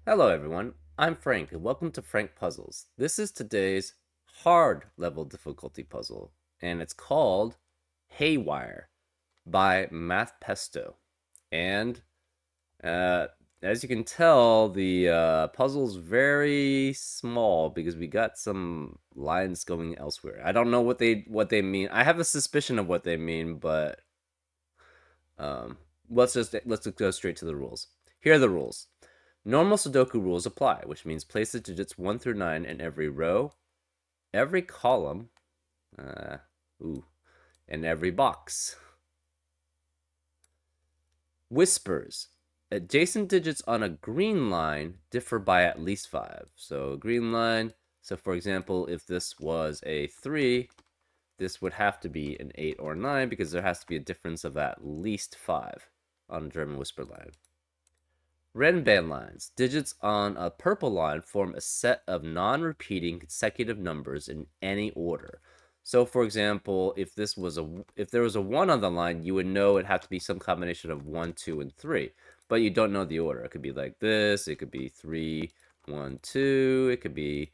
Hello everyone, I'm Frank and welcome to Frank Puzzles. This is today's hard level difficulty puzzle and it's called Haywire by Math Pesto. And uh, as you can tell, the puzzle's very small because we got some lines going elsewhere. I don't know what they mean. I have a suspicion of what they mean, but um, let's go straight to the rules. Here are the rules. Normal Sudoku rules apply, which means place the digits 1 through 9 in every row, every column, uh, ooh, and every box. Whispers. Adjacent digits on a green line differ by at least 5. So, green line, so for example, if this was a 3, this would have to be an 8 or 9 because there has to be a difference of at least 5 on a German whisper line. Red band lines. Digits on a purple line form a set of non-repeating consecutive numbers in any order. So, for example, if there was a 1 on the line, you would know it had to be some combination of 1, 2, and 3. But you don't know the order. It could be like this. It could be 3, 1, 2. It could be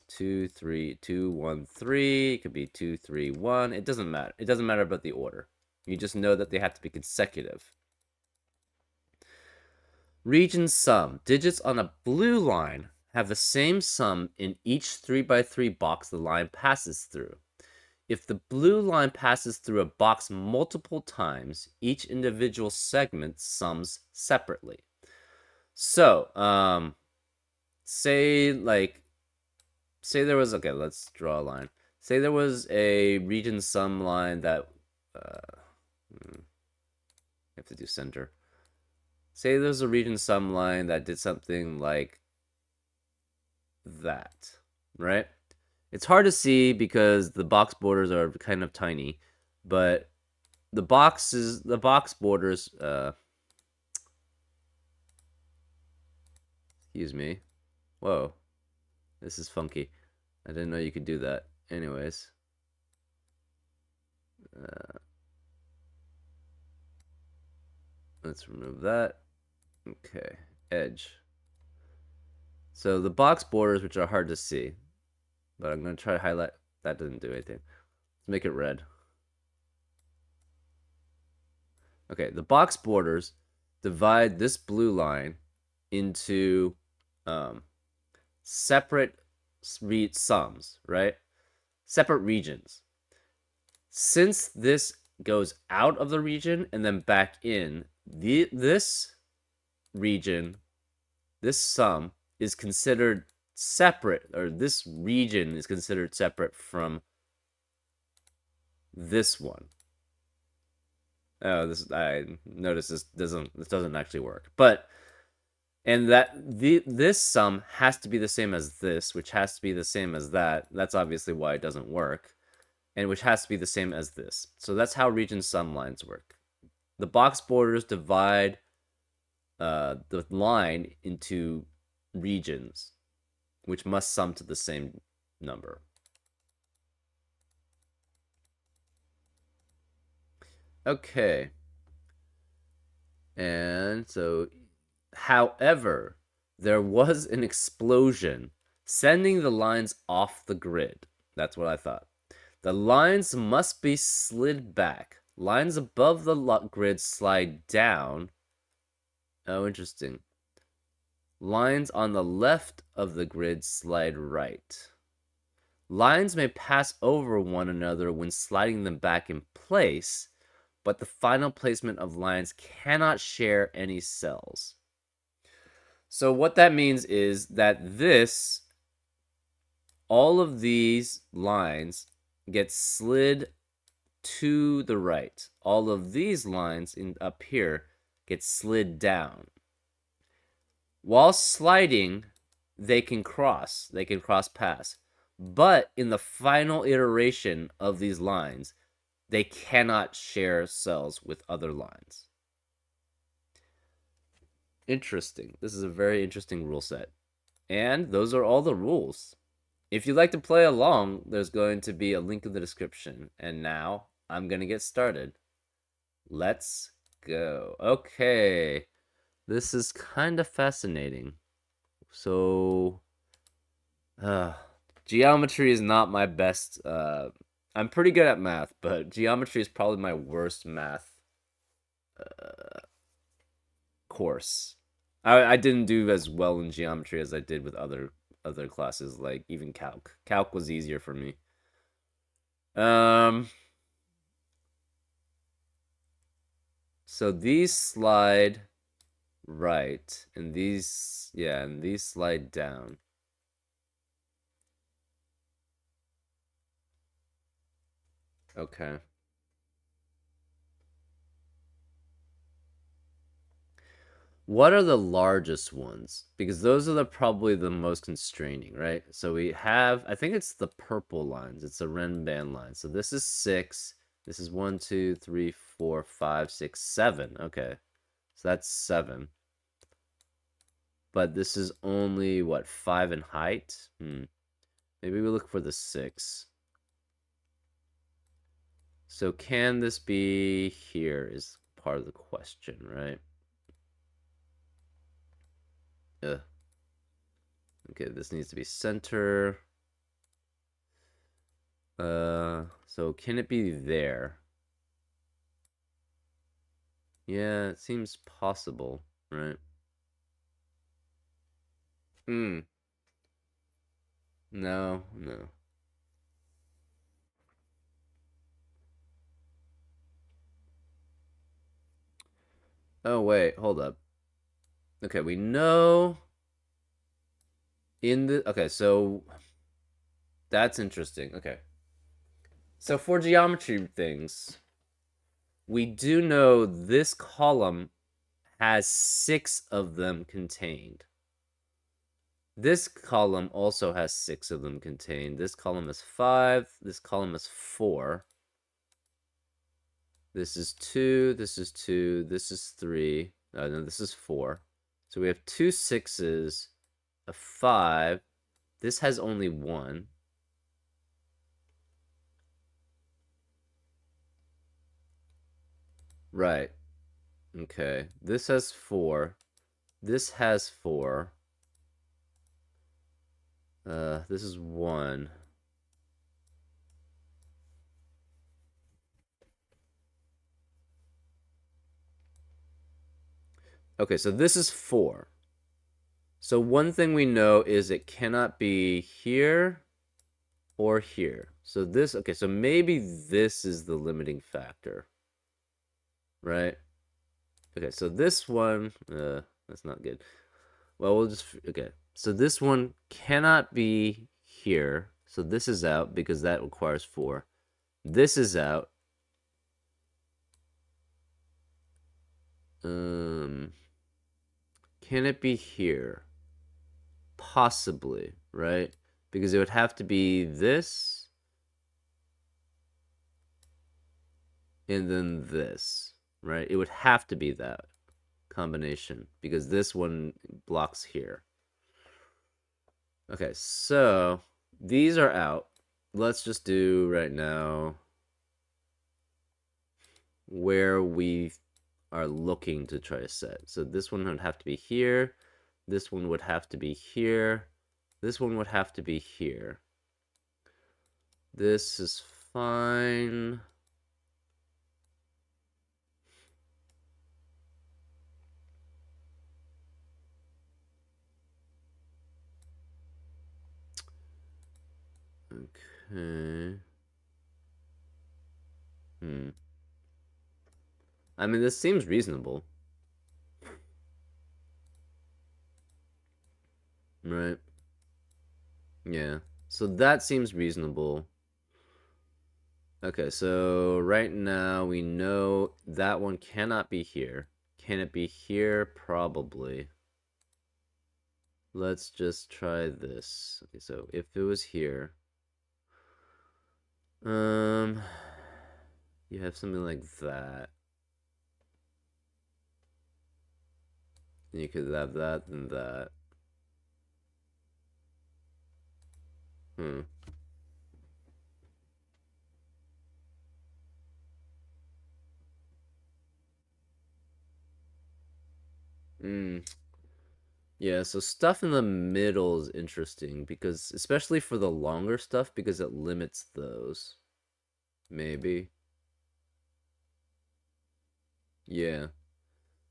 2, 3, 2, 1, 3. It could be 2, 3, 1. It doesn't matter. It doesn't matter about the order. You just know that they have to be consecutive. Region sum. Digits on a blue line have the same sum in each 3x3 box the line passes through. If the blue line passes through a box multiple times, each individual segment sums separately. So, say there was, okay, let's draw a line. Say there was a region sum line that, you have to do center. Say there's a region sum line that did something like that, right? It's hard to see because the box borders are kind of tiny, but the box borders, excuse me. Whoa, this is funky. I didn't know you could do that. Anyways, uh, let's remove that. Okay, edge. So the box borders, which are hard to see, but I'm going to try to highlight. That didn't do anything. Let's make it red. Okay, the box borders divide this blue line into separate sums, right? Separate regions. Since this goes out of the region and then back in, this region, this sum is considered separate, or this region is considered separate from this one. Oh, I noticed this doesn't actually work. But and that this sum has to be the same as this, which has to be the same as that. That's obviously why it doesn't work. And which has to be the same as this. So that's how region sum lines work. The box borders divide the line into regions, which must sum to the same number. Okay. And so, however, there was an explosion, sending the lines off the grid. That's what I thought. The lines must be slid back. Lines above the grid slide down. Oh, interesting. Lines on the left of the grid slide right. Lines may pass over one another when sliding them back in place, but the final placement of lines cannot share any cells. So what that means is that all of these lines get slid to the right. All of these lines up here get slid down. While sliding, they can cross paths. But in the final iteration of these lines, they cannot share cells with other lines. Interesting. This is a very interesting rule set. And those are all the rules. If you'd like to play along, there's going to be a link in the description. And now I'm going to get started. Let's go. Okay. This is kind of fascinating. So uh, geometry is not my best. I'm pretty good at math, but geometry is probably my worst math course. I didn't do as well in geometry as I did with other classes, like even calc. Calc was easier for me. Um, so these slide right, and these slide down. Okay. What are the largest ones? Because those are probably the most constraining, right? So we have, I think it's the purple lines. It's a Renban line. So this is 6. This is 1, 2, 3, 4, 5, 6, 7. Okay. So that's 7. But this is only, what, 5 in height? Maybe we look for the 6. So can this be here is part of the question, right? Ugh. Okay, this needs to be center. So can it be there? Yeah, it seems possible, right? Hmm. No, no. Oh, wait, hold up. Okay, we know okay, so that's interesting. Okay. So for geometry things, we do know this column has 6 of them contained. This column also has 6 of them contained. This column is 5. This column is 4. This is 2. This is 2. This is 3. No, this is 4. So we have 2 6s, a 5. This has only 1. Right. Okay. This has 4. This has 4. This is 1. Okay, so this is 4. So one thing we know is it cannot be here or here. So this, okay, so maybe this is the limiting factor, right? Okay, so this one, that's not good. Well, we'll just, okay. So this one cannot be here. So this is out because that requires 4. This is out. Can it be here? Possibly, right? Because it would have to be this and then this, right? It would have to be that combination because this one blocks here. Okay, so these are out. Let's just do right now where we are looking to try to set. So this one would have to be here. This one would have to be here. This one would have to be here. This is fine. Okay. I mean, this seems reasonable. Right? Yeah. So that seems reasonable. Okay, so right now we know that one cannot be here. Can it be here? Probably. Let's just try this. Okay, so if it was here, you have something like that. You could have that and that. Hmm. Hmm. Yeah, so stuff in the middle is interesting because, especially for the longer stuff, because it limits those. Maybe. Yeah.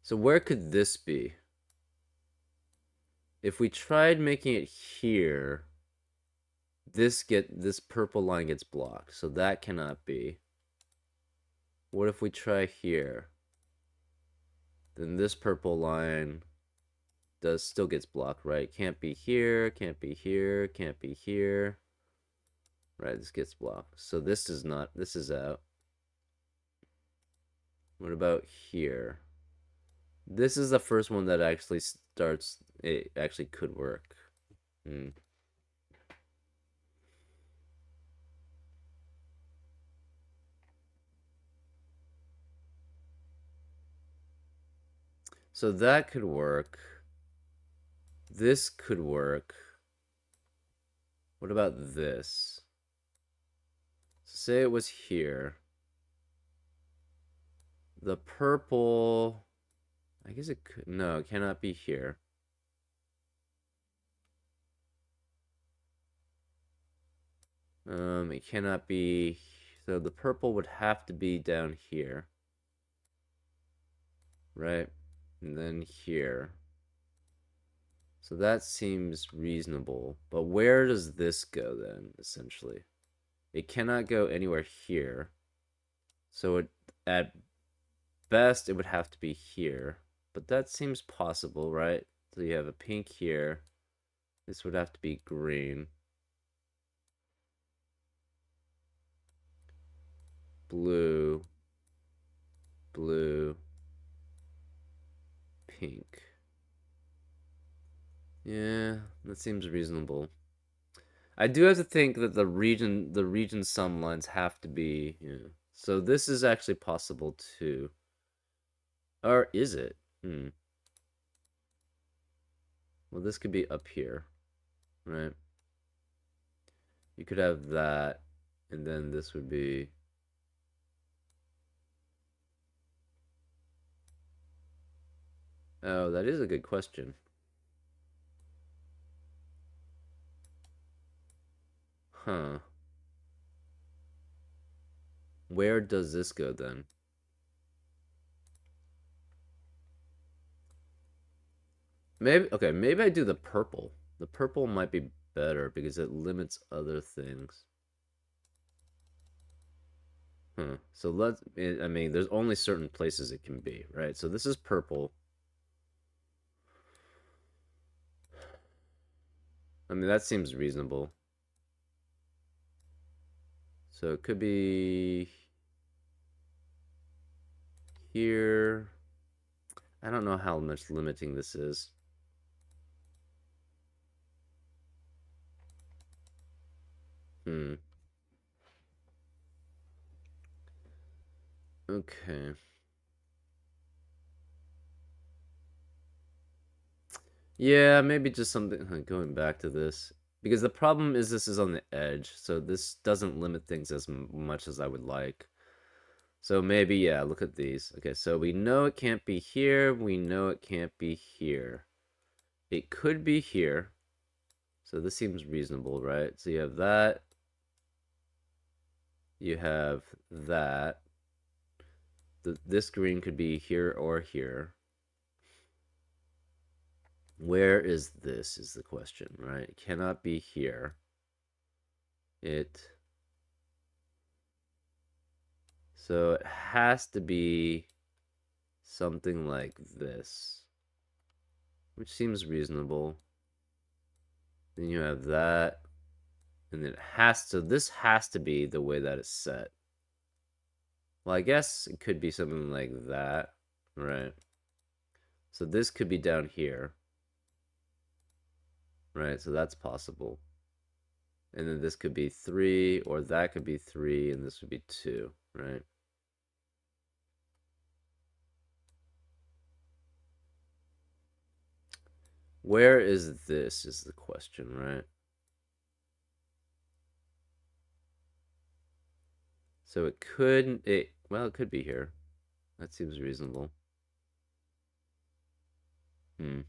So where could this be? If we tried making it here, this purple line gets blocked, so that cannot be. What if we try here? Then this purple line does still gets blocked, right? Can't be here, can't be here, can't be here. Right, this gets blocked. So this is not, this is out. What about here? This is the first one that actually starts, it actually could work. Hmm. So that could work. This could work. What about this? Say it was here. The purple, I guess it could, no, it cannot be here. It cannot be, so the purple would have to be down here, right? And then here. So that seems reasonable. But where does this go then, essentially? It cannot go anywhere here. So at best, it would have to be here. But that seems possible, right? So you have a pink here. This would have to be green. Blue. Blue. Pink. Yeah, that seems reasonable. I do have to think that the region sum lines have to be, So this is actually possible too. Or is it? Well, this could be up here, right? You could have that, and then this would be. Oh, that is a good question. Huh. Where does this go then? Maybe, okay, maybe I do the purple. The purple might be better because it limits other things. Huh. So I mean, there's only certain places it can be, right? So this is purple. I mean, that seems reasonable. So it could be here. I don't know how much limiting this is. Hmm. Okay. Yeah, maybe just something going back to this. Because the problem is this is on the edge, so this doesn't limit things as much as I would like. So maybe, yeah, look at these. Okay, so we know it can't be here. We know it can't be here. It could be here. So this seems reasonable, right? So you have that. You have that. This green could be here or here. Where is this is the question, right? It cannot be here. So it has to be something like this, which seems reasonable. Then you have that, and this has to be the way that it's set. Well, I guess it could be something like that, right? So this could be down here, right? So that's possible. And then this could be 3, or that could be 3, and this would be 2, right? Where is this is the question, right? So it could, well, it could be here. That seems reasonable. Hmm.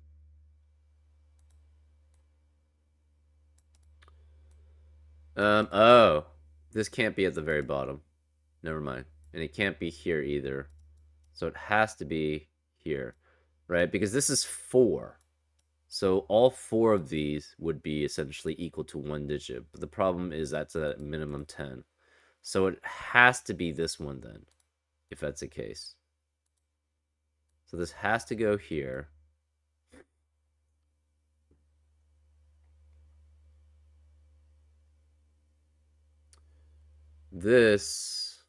Oh, this can't be at the very bottom. Never mind. And it can't be here either. So it has to be here, right? Because this is 4. So all 4 of these would be essentially equal to 1 digit. But the problem is that's a minimum 10. So it has to be this one then, if that's the case. So this has to go here. This,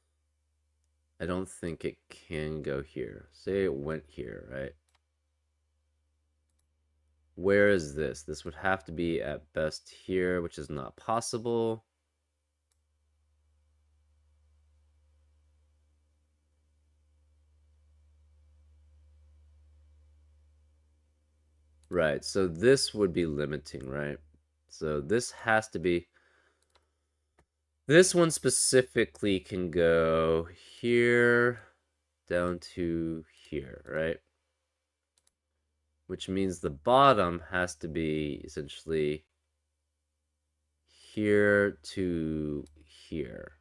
I don't think it can go here. Say it went here, right? Where is this? This would have to be at best here, which is not possible. Right, so this would be limiting, right? So this has to be... This one specifically can go here down to here, right? Which means the bottom has to be essentially here to here.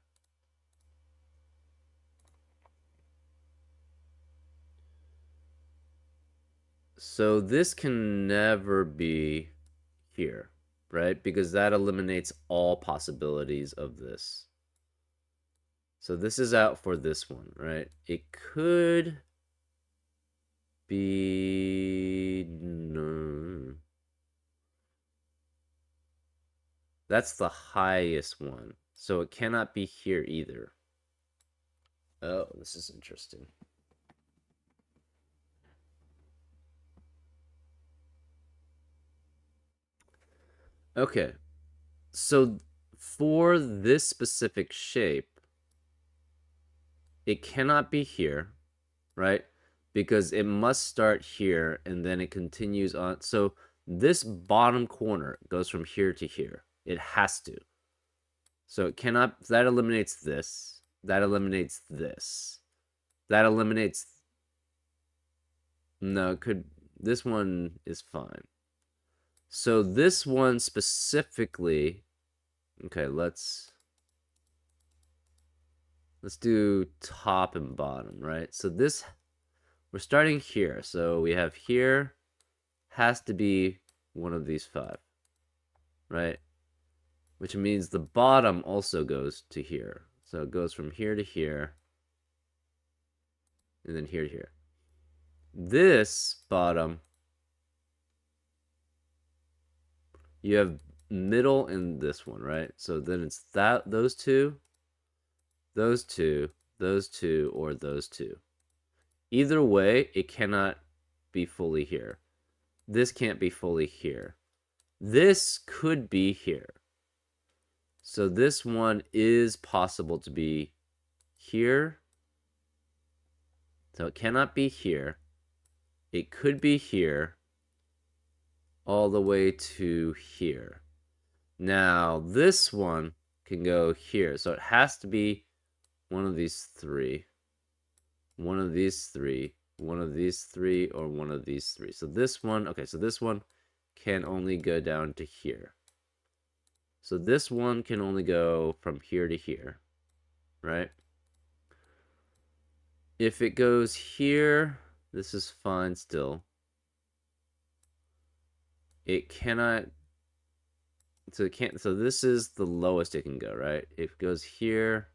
So this can never be here, right? Because that eliminates all possibilities of this. So this is out for this one, right? It could be... No. That's the highest one. So it cannot be here either. Oh, this is interesting. Okay. So for this specific shape, it cannot be here, right? Because it must start here and then it continues on. So this bottom corner goes from here to here. It has to. So it cannot, that eliminates this. That eliminates this. That eliminates, no, it could, this one is fine. So this one specifically, okay, let's do top and bottom, right? So this, we're starting here. So we have here, has to be one of these 5, right? Which means the bottom also goes to here. So it goes from here to here, and then here to here. This bottom, you have middle in this one, right? So then it's that, those two, those two, those two, or those two. Either way, it cannot be fully here. This can't be fully here. This could be here. So this one is possible to be here. So it cannot be here. It could be here all the way to here. Now, this one can go here. So it has to be one of these 3. One of these 3. One of these 3 or one of these 3. So this one, okay, so this one can only go down to here. So this one can only go from here to here, right? If it goes here, this is fine still. It cannot, so it can't, so this is the lowest it can go, right? If it goes here,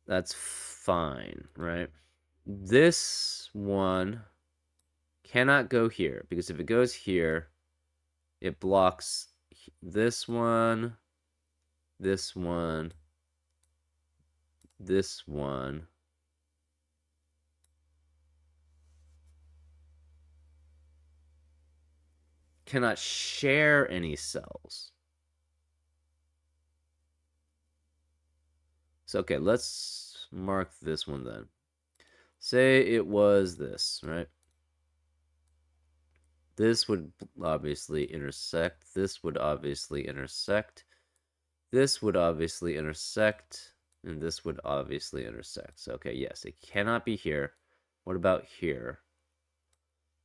that's fine, right? This one cannot go here because if it goes here, it blocks this one, this one, this one. Cannot share any cells. So, okay, let's mark this one then. Say it was this, right? This would obviously intersect. This would obviously intersect. This would obviously intersect. And this would obviously intersect. So, okay, yes, it cannot be here. What about here?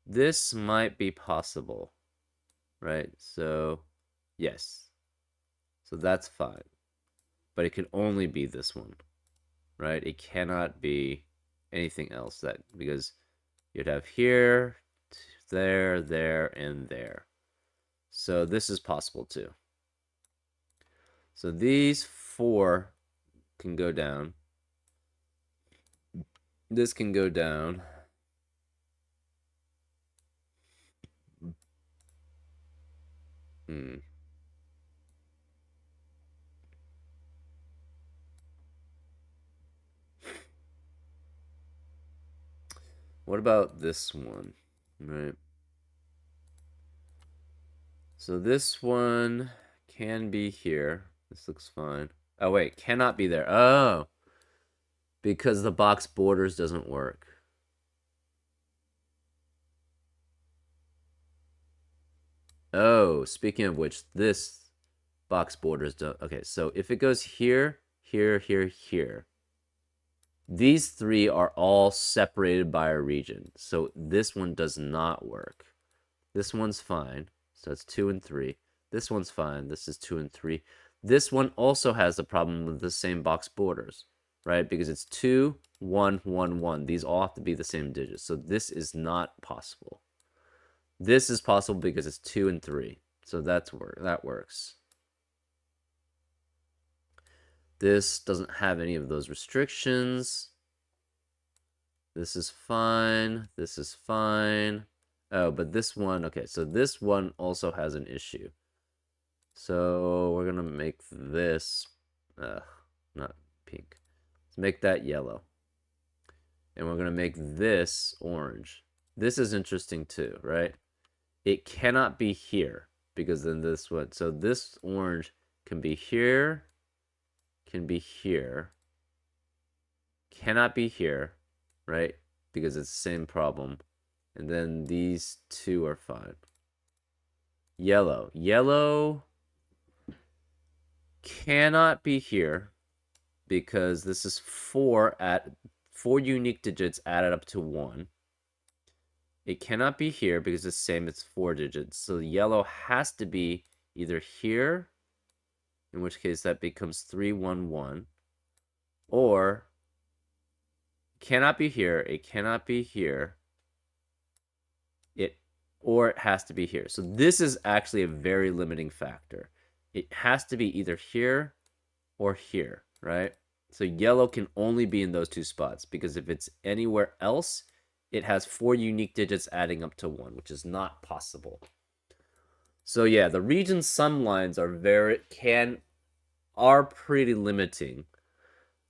This might be possible, right? So, yes. So that's fine. But it can only be this one, right? It cannot be anything else that because you'd have here, there, and there. So this is possible too. So these four can go down. This can go down. Hmm. What about this one? Right. So this one can be here. This looks fine. Oh, wait. Cannot be there. Oh. Because the box borders doesn't work. Oh, speaking of which, this box borders don't. Okay, so if it goes here, here, here, here, these three are all separated by a region. So this one does not work. This one's fine. So that's 2 and 3. This one's fine. This is 2 and 3. This one also has the problem with the same box borders, right? Because it's 2, 1, 1, 1. These all have to be the same digits. So this is not possible. This is possible because it's 2 and 3. So that works. This doesn't have any of those restrictions. This is fine. This is fine. Oh, but this one, okay, so this one also has an issue. So we're going to make this, not pink. Let's make that yellow. And we're going to make this orange. This is interesting too, right? It cannot be here because then this one, so this orange can be here, can be here, cannot be here, right? Because it's the same problem. And then these two are fine. Yellow. Yellow cannot be here because this is 4 unique digits added up to 1. It cannot be here because it's the same, it's 4 digits. So yellow has to be either here, in which case that becomes 3, 1, 1, or cannot be here, it cannot be here, or it has to be here. So this is actually a very limiting factor. It has to be either here or here, right? So yellow can only be in those two spots because if it's anywhere else, it has 4 unique digits adding up to 1, which is not possible. So yeah, the region sum lines are pretty limiting.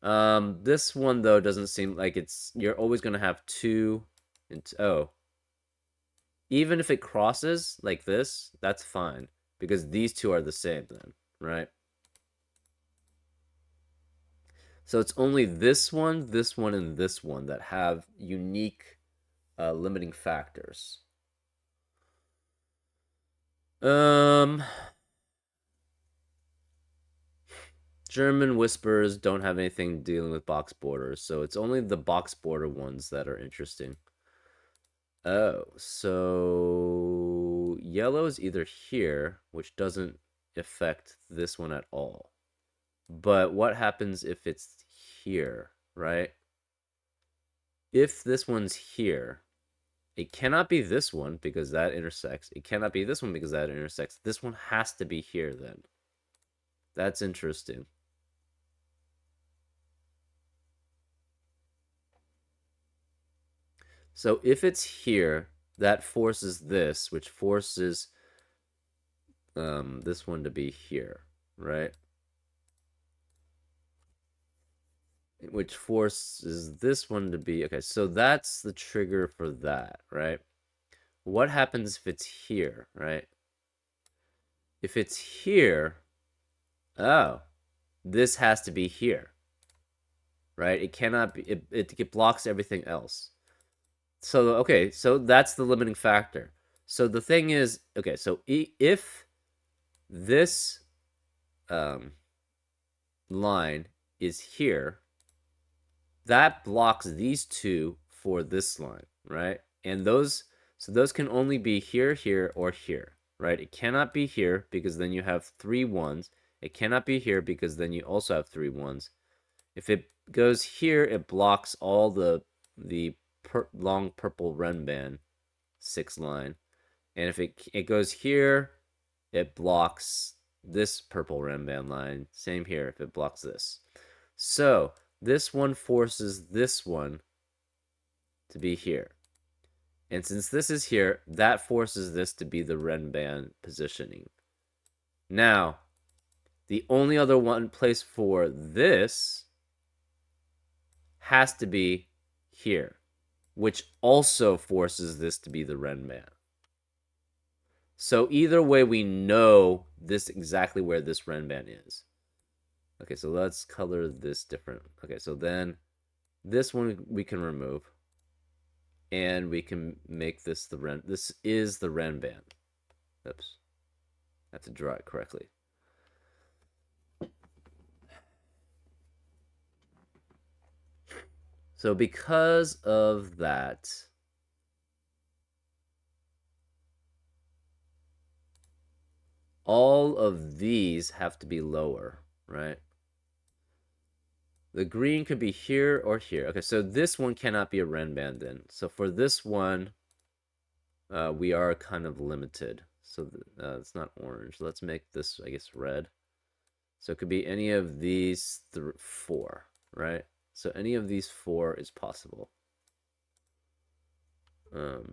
This one though doesn't seem like you're always gonna have 2 and even if it crosses like this, that's fine because these two are the same then, right? So it's only this one, and this one that have unique limiting factors. German whispers don't have anything dealing with box borders, so it's only the box border ones that are interesting. Oh, so yellow is either here, which doesn't affect this one at all. But what happens if it's here, right? If this one's here, it cannot be this one because that intersects. It cannot be this one because that intersects. This one has to be here then. That's interesting. So if it's here, that forces this, which forces this one to be here, right? Which forces this one to be, okay, so that's the trigger for that, right? What happens if it's here, right? If it's here, oh, this has to be here, right? It cannot be, it blocks everything else. So, okay, so that's the limiting factor. So the thing is, okay, so if this line is here, that blocks these two for this line, right? And those can only be here, here, or here, right? It cannot be here because then you have 3 1s. It cannot be here because then you also have 3 ones. If it goes here, it blocks all the long purple Renban 6 line. And if it goes here, it blocks this purple Renban line. Same here if it blocks this. So this one forces this one to be here. And since this is here, that forces this to be the Renban positioning. Now, the only other one place for this has to be here, which also forces this to be the Renban. So either way, we know this exactly where this Renban is. Okay, so let's color this different. Okay, so then this one we can remove. And we can make this the Ren. This is the Renban. Oops. I have to draw it correctly. So because of that, all of these have to be lower, right? The green could be here or here. Okay, so this one cannot be a Renban then. So for this one, we are kind of limited. So it's not orange. Let's make this, I guess, red. So it could be any of these 4, right? So any of these 4 is possible. Okay,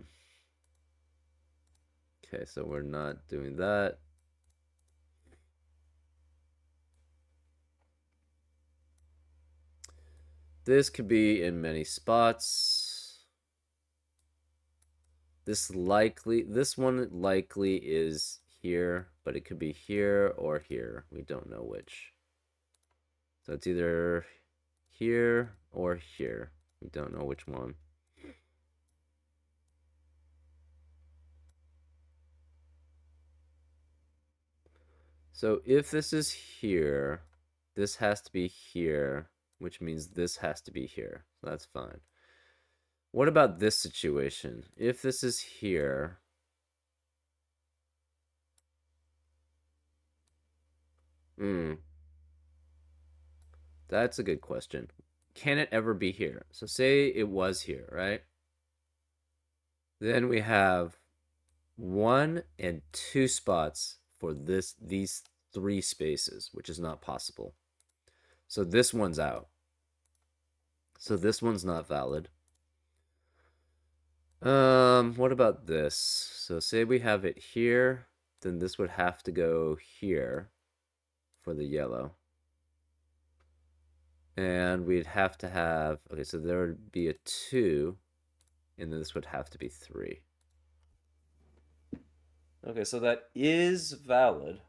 so we're not doing that. This could be in many spots. This one likely is here, but it could be here or here. We don't know which. So it's either here or here. We don't know which one. So if this is here, this has to be here, which means this has to be here. So that's fine. What about this situation? If this is here, that's a good question. Can it ever be here? So say it was here, right? Then we have 1 and 2 spots for these 3 spaces, which is not possible. So this one's out. So this one's not valid. What about this? So say we have it here, then this would have to go here for the yellow. And we'd have to have, okay, so there would be a 2, and then this would have to be 3. Okay, so that is valid.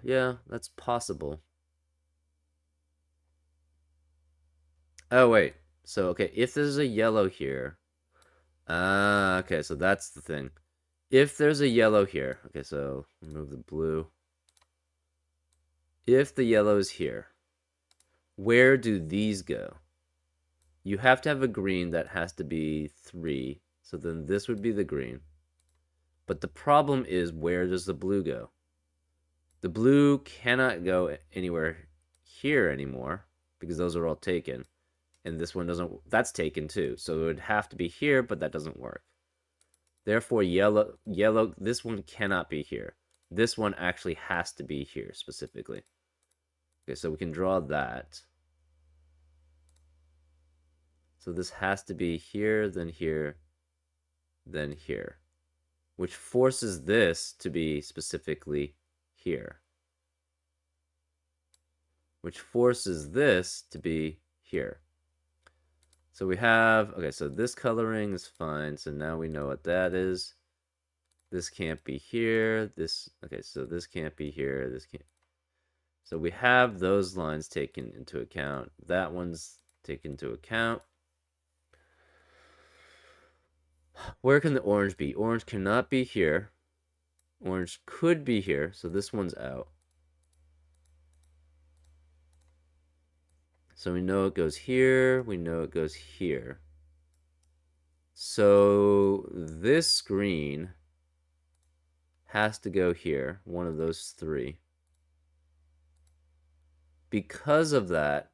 Yeah, that's possible. Oh, wait. So, okay, if there's a yellow here. Okay, so that's the thing. If there's a yellow here. Okay, so remove the blue. If the yellow is here, where do these go? You have to have a green that has to be 3. So then this would be the green. But the problem is, where does the blue go? The blue cannot go anywhere here anymore because those are all taken. And this one doesn't, that's taken too. So it would have to be here, but that doesn't work. Therefore, yellow, this one cannot be here. This one actually has to be here specifically. Okay, so we can draw that. So this has to be here, then here, then here, which forces this to be specifically here, which forces this to be here. So we have, okay, so this coloring is fine. So now we know what that is. This can't be here. Okay, so this can't be here. This can't. So we have those lines taken into account. That one's taken into account. Where can the orange be? Orange cannot be here. Orange could be here. So this one's out. So we know it goes here. We know it goes here. So this green has to go here, one of those three. Because of that,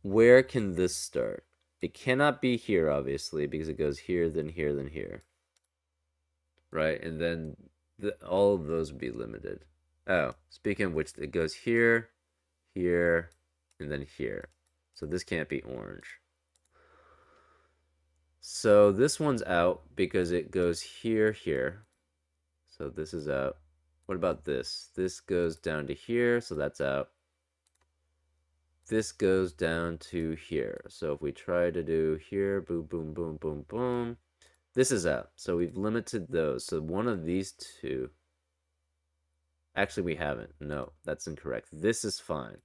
where can this start? It cannot be here, obviously, because it goes here, then here, then here. Right? And then all of those would be limited. Oh, speaking of which, it goes here, here, and then here. So this can't be orange. So this one's out because it goes here, here. So this is out. What about this? This goes down to here, so that's out. This goes down to here. So if we try to do here, boom, boom, boom, boom, boom, this is out. So we've limited those. So one of these two. Actually, we haven't. No, that's incorrect. This is fine,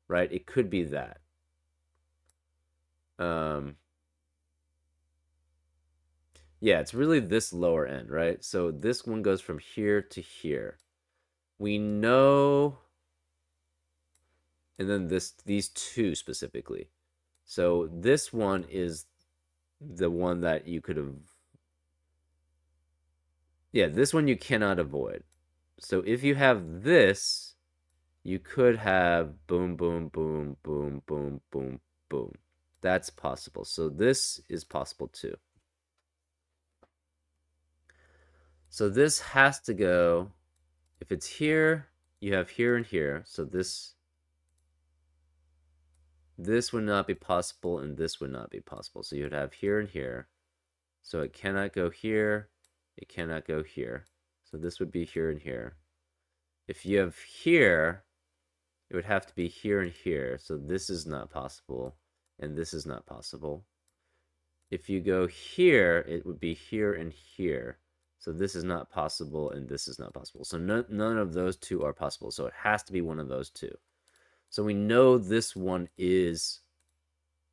right? It could be that. Yeah, it's really this lower end, right? So this one goes from here to here. We know, and then these two specifically. So this one is the one that you could have. Yeah, this one you cannot avoid. So if you have this, you could have boom, boom, boom, boom, boom, boom, boom. That's possible. So this is possible too. So this has to go, if it's here, you have here and here. So this would not be possible and this would not be possible. So you'd have here and here. So it cannot go here. It cannot go here. So this would be here and here. If you have here, it would have to be here and here. So this is not possible and this is not possible. If you go here, it would be here and here. So this is not possible and this is not possible. So none of those two are possible. So it has to be one of those two. So we know this one is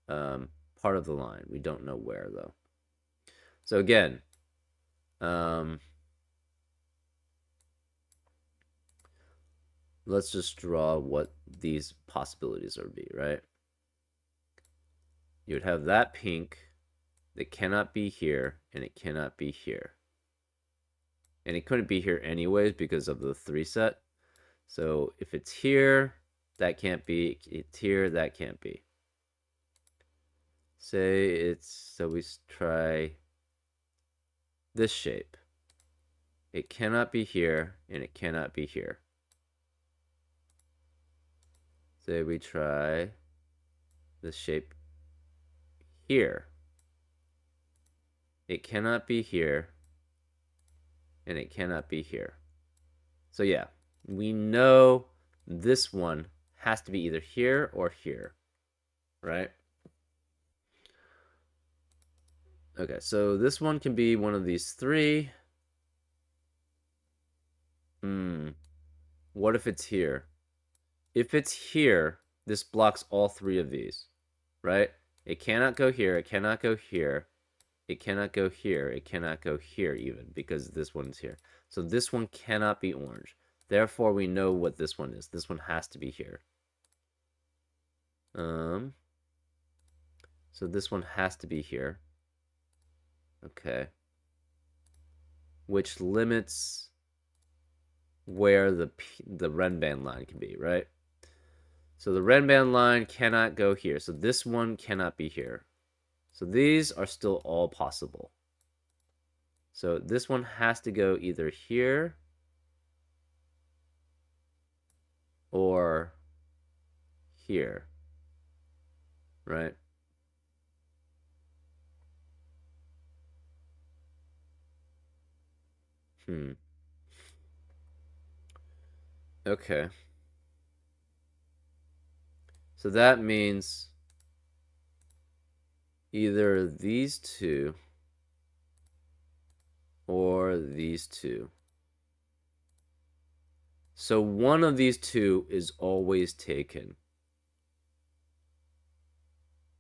part of the line. We don't know where, though. So again, let's just draw what these possibilities would be, right? You would have that pink that cannot be here, and it cannot be here. And it couldn't be here anyways because of the 3 set. So if it's here, that can't be. It's here, that can't be. Say it's, so we try this shape. It cannot be here, and it cannot be here. Say we try this shape here. It cannot be here, and it cannot be here. So yeah, we know this one has to be either here or here, right? Okay, so this one can be one of these three. What if it's here? If it's here, this blocks all 3 of these, right? It cannot go here, it cannot go here, it cannot go here, it cannot go here even, because this one's here. So this one cannot be orange. Therefore, we know what this one is. This one has to be here. So this one has to be here. Okay. Which limits where the Renban line can be, right? So the Renban line cannot go here. So this one cannot be here. So these are still all possible. So this one has to go either here or here, right? Okay. So that means either these two or these two. So one of these two is always taken,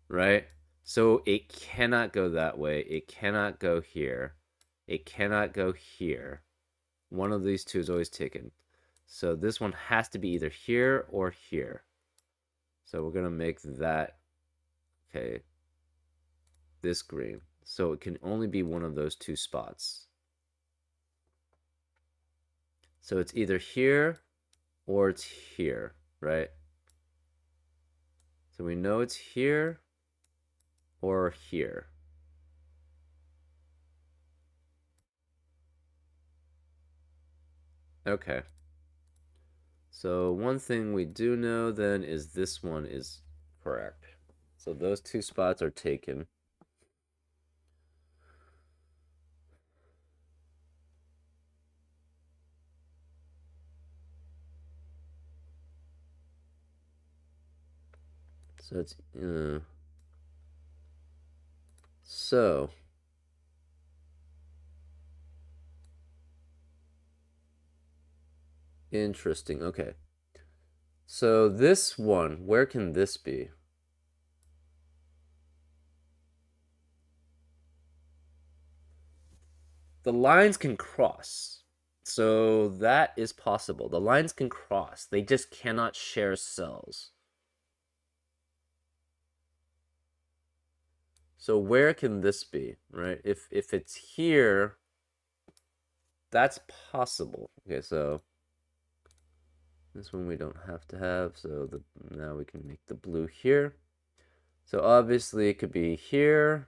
right? So it cannot go that way. It cannot go here. It cannot go here. One of these two is always taken. So this one has to be either here or here. So we're gonna make that, okay, this green. So it can only be one of those two spots. So it's either here or it's here, right? So we know it's here or here. Okay. So one thing we do know then is this one is correct. So those two spots are taken. So it's so interesting. Okay. So this one, where can this be? The lines can cross. So that is possible. The lines can cross. They just cannot share cells. So where can this be, right? If it's here, that's possible. Okay, so this one we don't have to have. So now we can make the blue here. So obviously it could be here,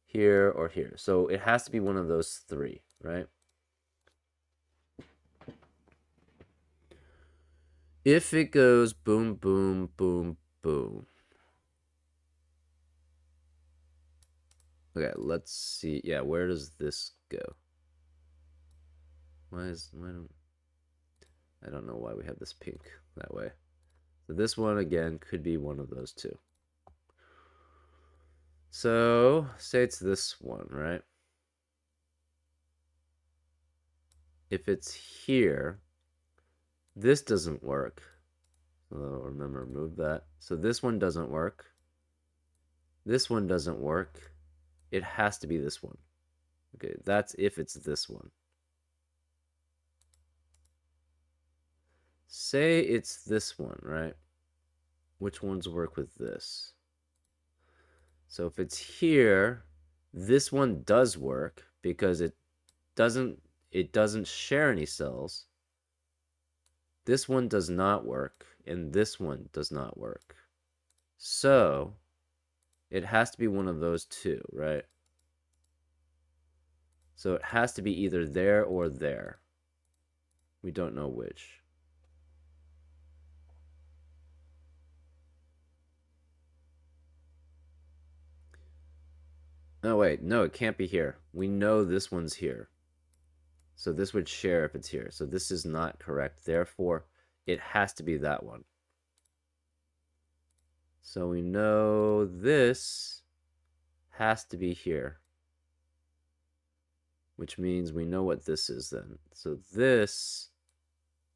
here, or here. So it has to be one of those three, right? If it goes boom, boom, boom, boom. Okay, let's see. Yeah, where does this go? Why don't I don't know why we have this pink that way. So this one again could be one of those two. So say it's this one, right? If it's here, this doesn't work. So remember, move that. So this one doesn't work. This one doesn't work. It has to be this one. Okay, that's if it's this one. Say it's this one, right? Which ones work with this? So if it's here, this one does work because it doesn't share any cells. This one does not work, and this one does not work. So it has to be one of those two, right? So it has to be either there or there. We don't know which. Oh, wait. No, it can't be here. We know this one's here. So this would share if it's here. So this is not correct. Therefore, it has to be that one. So we know this has to be here, which means we know what this is then. So this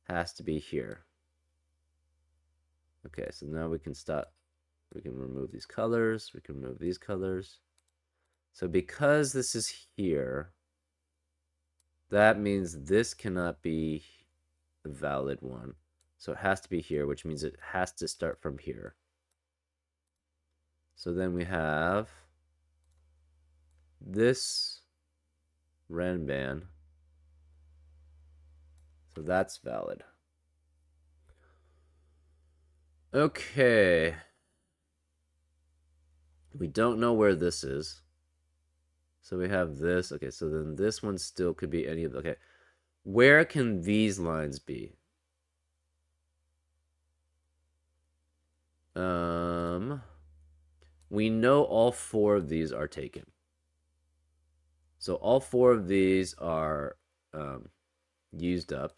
has to be here. Okay, so now we can stop. We can remove these colors. We can remove these colors. So because this is here, that means this cannot be a valid one. So it has to be here, which means it has to start from here. So then we have this Renban. So that's valid. Okay. We don't know where this is. So we have this. Okay, so then this one still could be any of the... Okay. Where can these lines be? We know all four of these are taken. So all four of these are used up.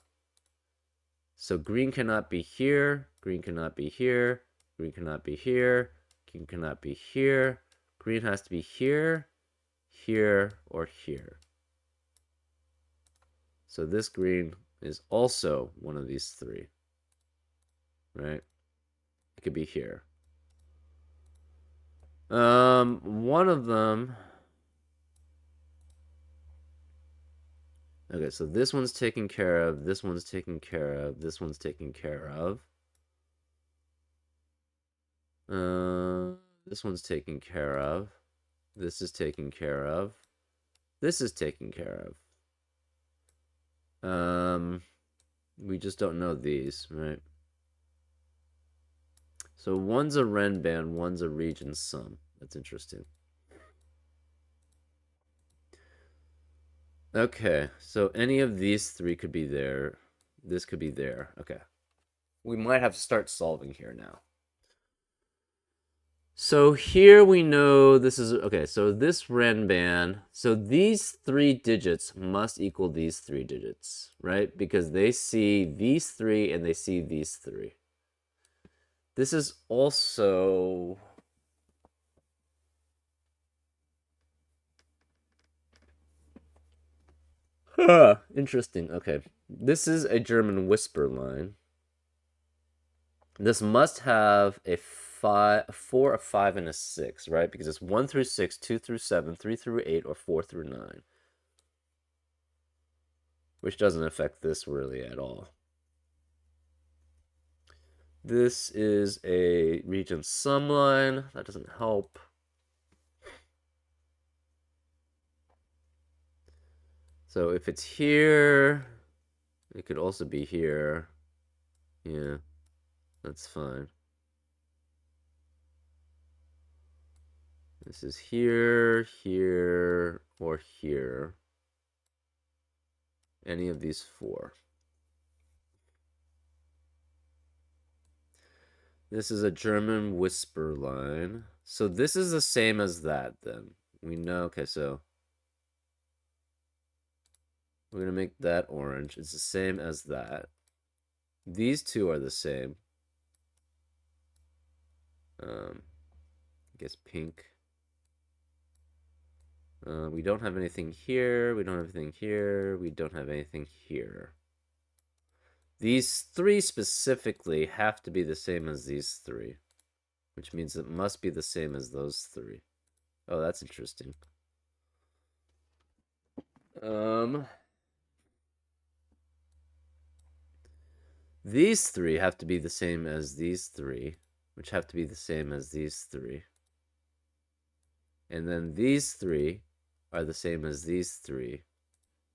So green cannot be here, green cannot be here, green cannot be here, green cannot be here. Green has to be here, here, or here. So this green is also one of these three, right? It could be here. One of them... Okay, so this one's taken care of, this one's taken care of, this one's taken care of. This one's taken care of. This is taken care of. This is taken care of. We just don't know these, right? So one's a renban, one's a region sum. That's interesting. Okay, so any of these three could be there. This could be there. Okay. We might have to start solving here now. So here we know this is, okay, so this renban, so these 3 digits must equal these 3 digits, right? Because they see these 3 and they see these 3. This is also... Interesting. Okay. This is a German whisper line. This must have a 4, a 5, and a 6, right? Because it's 1 through 6, 2 through 7, 3 through 8, or 4 through 9. Which doesn't affect this really at all. This is a region sum line. That doesn't help. So if it's here, it could also be here. Yeah, that's fine. This is here, here, or here. Any of these 4. This is a German whisper line. So this is the same as that then. We know, okay, so we're going to make that orange. It's the same as that. These two are the same. I guess pink. We don't have anything here. We don't have anything here. We don't have anything here. These 3 specifically have to be the same as these 3, which means it must be the same as those 3. Oh, that's interesting. These 3 have to be the same as these 3, which have to be the same as these 3. And then these 3 are the same as these 3,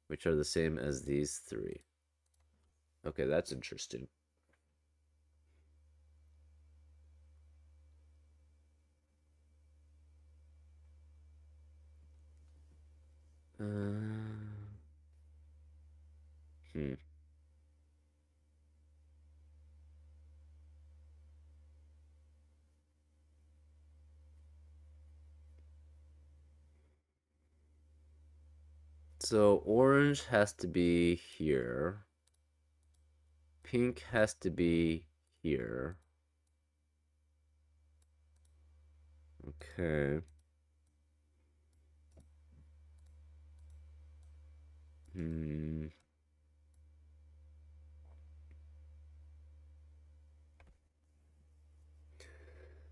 which are the same as these 3. Okay, that's interesting. Hmm. So orange has to be here. Pink has to be here. Okay. Hmm.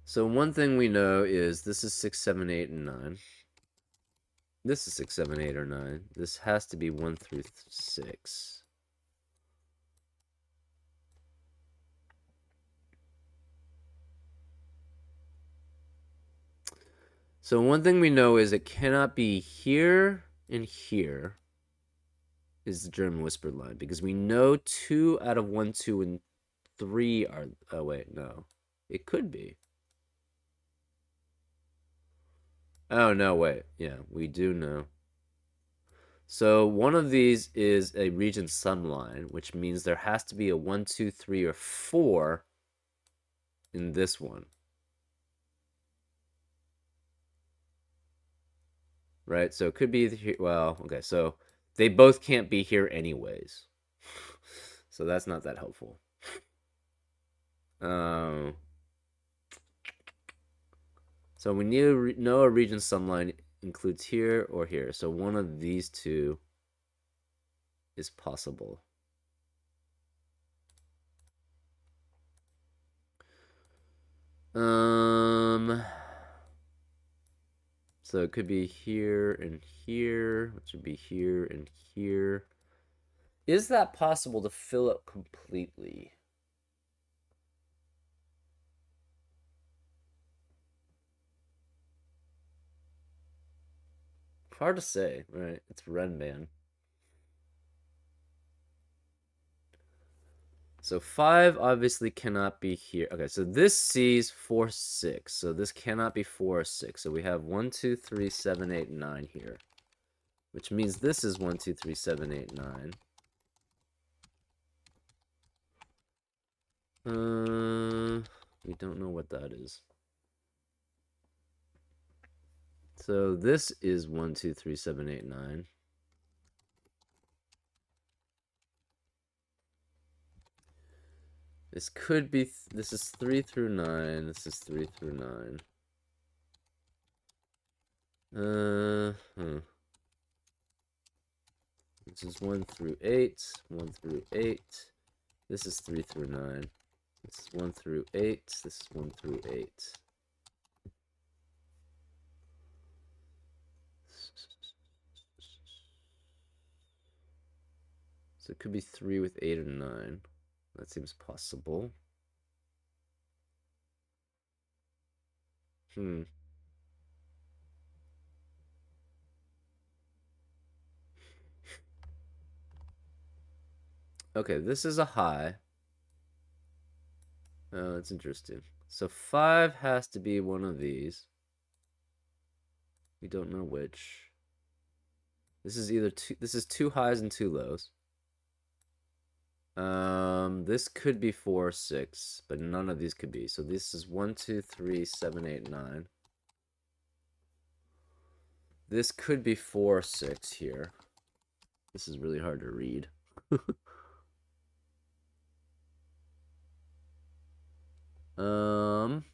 So one thing we know is this is 6, 7, 8, and 9. This is 6, 7, 8, or 9. This has to be 1 through 6. So one thing we know is it cannot be here and here is the German whispered line, because we know 2 out of 1, 2, and 3 are... Oh, wait, no. It could be. Oh, no, wait. Yeah, we do know. So one of these is a region sum line, which means there has to be a 1, 2, 3, or 4 in this one. Right? So it could be... Well, okay, so they both can't be here anyways. So that's not that helpful. So we need to know a region sum line includes here or here. So one of these 2 is possible. So it could be here and here, which would be here and here. Is that possible to fill it completely? Hard to say, right? It's Renman. So 5 obviously cannot be here. Okay, so this sees 4, 6. So this cannot be 4 or 6. So we have 1, 2, 3, 7, 8, 9 here. Which means this is 1, 2, 3, 7, 8, 9. We don't know what that is. So this is 1, 2, 3, 7, 8, 9. This could be, this is 3 through 9. This is 3 through 9. This is 1 through 8. 1 through 8. This is 3 through 9. This is 1 through 8. This is 1 through 8. So it could be 3 with 8 and 9. That seems possible. Okay, this is a high. Oh, that's interesting. So 5 has to be one of these. We don't know which. This is either two, this is 2 highs and 2 lows. This could be 4 or 6, but none of these could be. So this is 1, 2, 3, 7, 8, 9. This could be 4 or 6 here. This is really hard to read. um...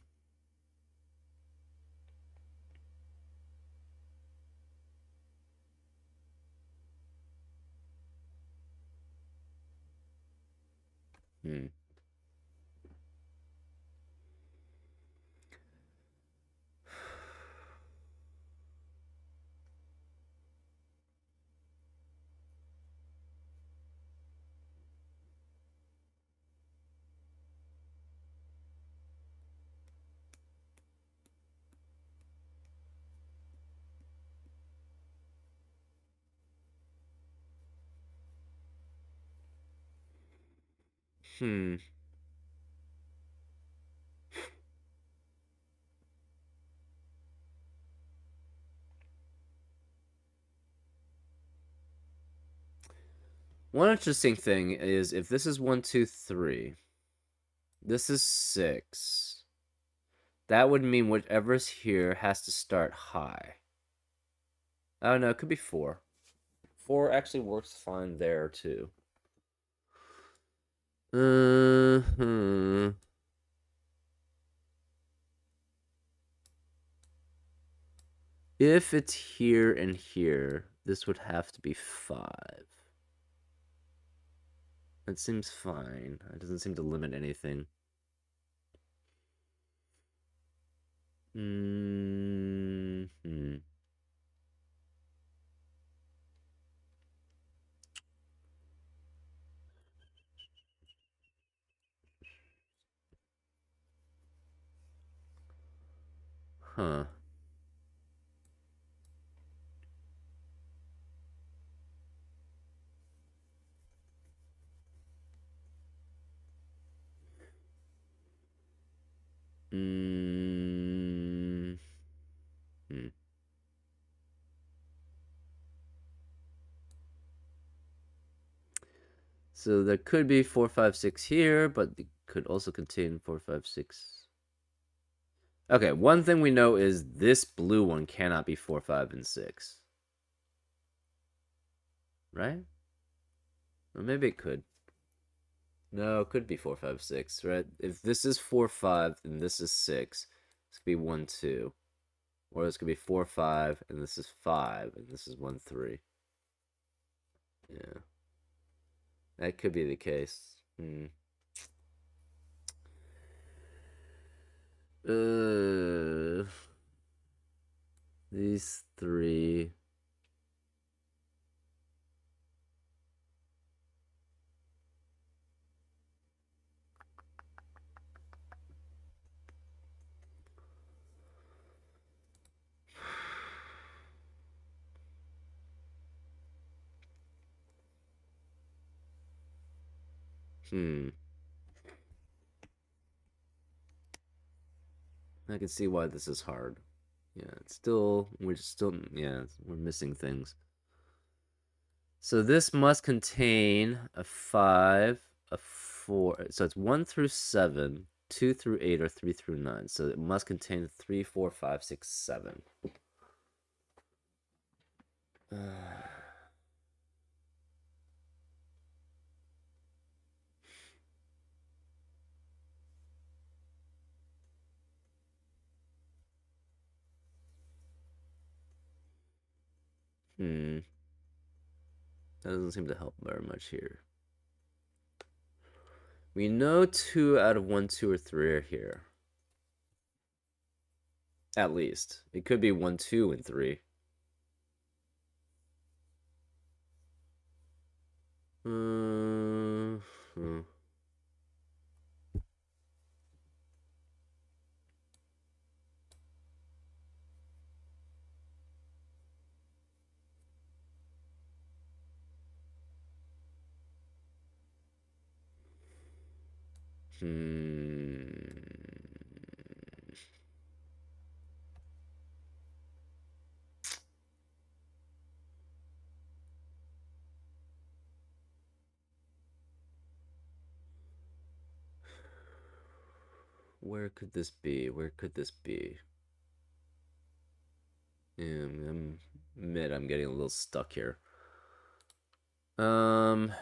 Hmm. Hmm. One interesting thing is if this is 1, 2, 3, this is 6. That would mean whatever's here has to start high. Oh no, it could be 4. 4 actually works fine there too. If it's here and here, this would have to be 5. That seems fine. It doesn't seem to limit anything. Huh. Hmm. So there could be 4, 5, 6 here, but it could also contain 4, 5, 6. Okay, one thing we know is this blue one cannot be 4, 5, and 6. Right? Or maybe it could. No, it could be 4, 5, 6, right? If this is 4, 5, and this is 6, this could be 1, 2. Or this could be 4, 5, and this is 5, and this is 1, 3. Yeah. That could be the case. These 3. Hmm. I can see why this is hard. Yeah, it's still, yeah, we're missing things. So this must contain a 5, a 4. So it's 1 through 7, 2 through 8, or 3 through 9. So it must contain 3, 4, 5, 6, 7. Hmm. That doesn't seem to help very much here. We know 2 out of 1, 2, or 3 are here. At least. It could be 1, 2, and 3. Hmm. Where could this be? Where could this be? Yeah, I'm getting a little stuck here. Um,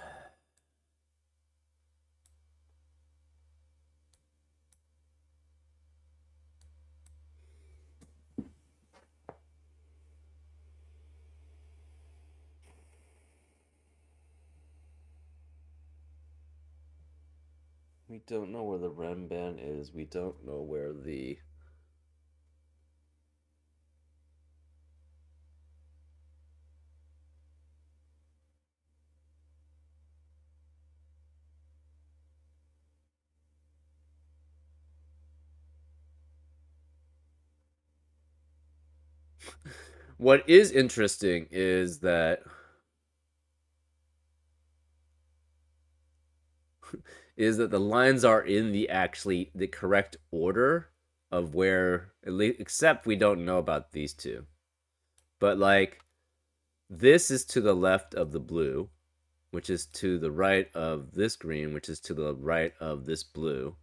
we don't know where the REM band is. We don't know where the. What is interesting is that the lines are in the correct order of where, at least, except we don't know about these two. But like this is to the left of the blue, which is to the right of this green, which is to the right of this blue.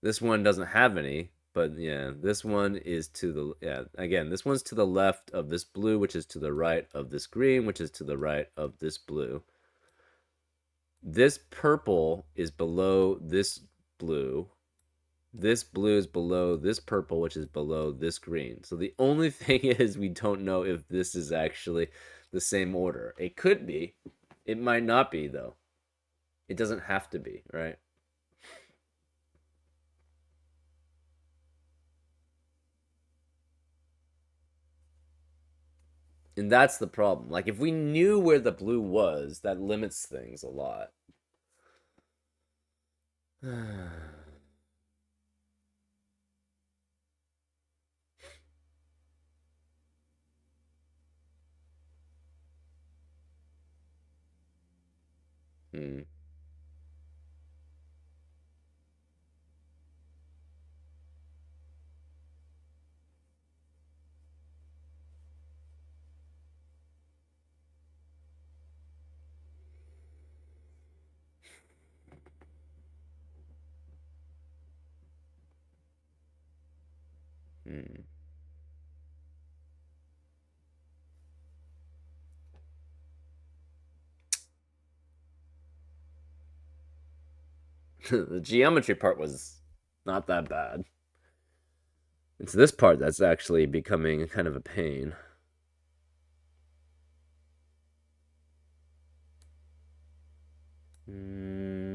This one doesn't have any, but yeah, this one is to the, yeah, again, this one's to the left of this blue, which is to the right of this green, which is to the right of this blue. This purple is below this blue. This blue is below this purple, which is below this green. So the only thing is we don't know if this is actually the same order. It could be. It might not be, though. It doesn't have to be, right? And that's the problem. Like, if we knew where the blue was, that limits things a lot. Hmm. Hmm. The geometry part was not that bad. It's this part that's actually becoming kind of a pain. Hmm.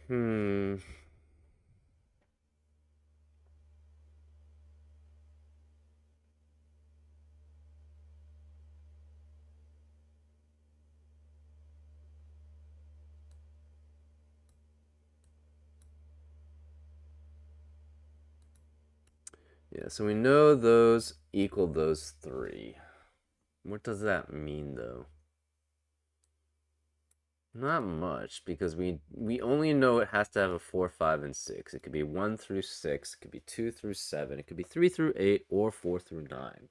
Hmm. Yeah, so we know those equal those 3. What does that mean, though? Not much, because we only know it has to have a 4, 5, and 6. It could be 1 through 6, it could be 2 through 7, it could be 3 through 8, or 4 through 9.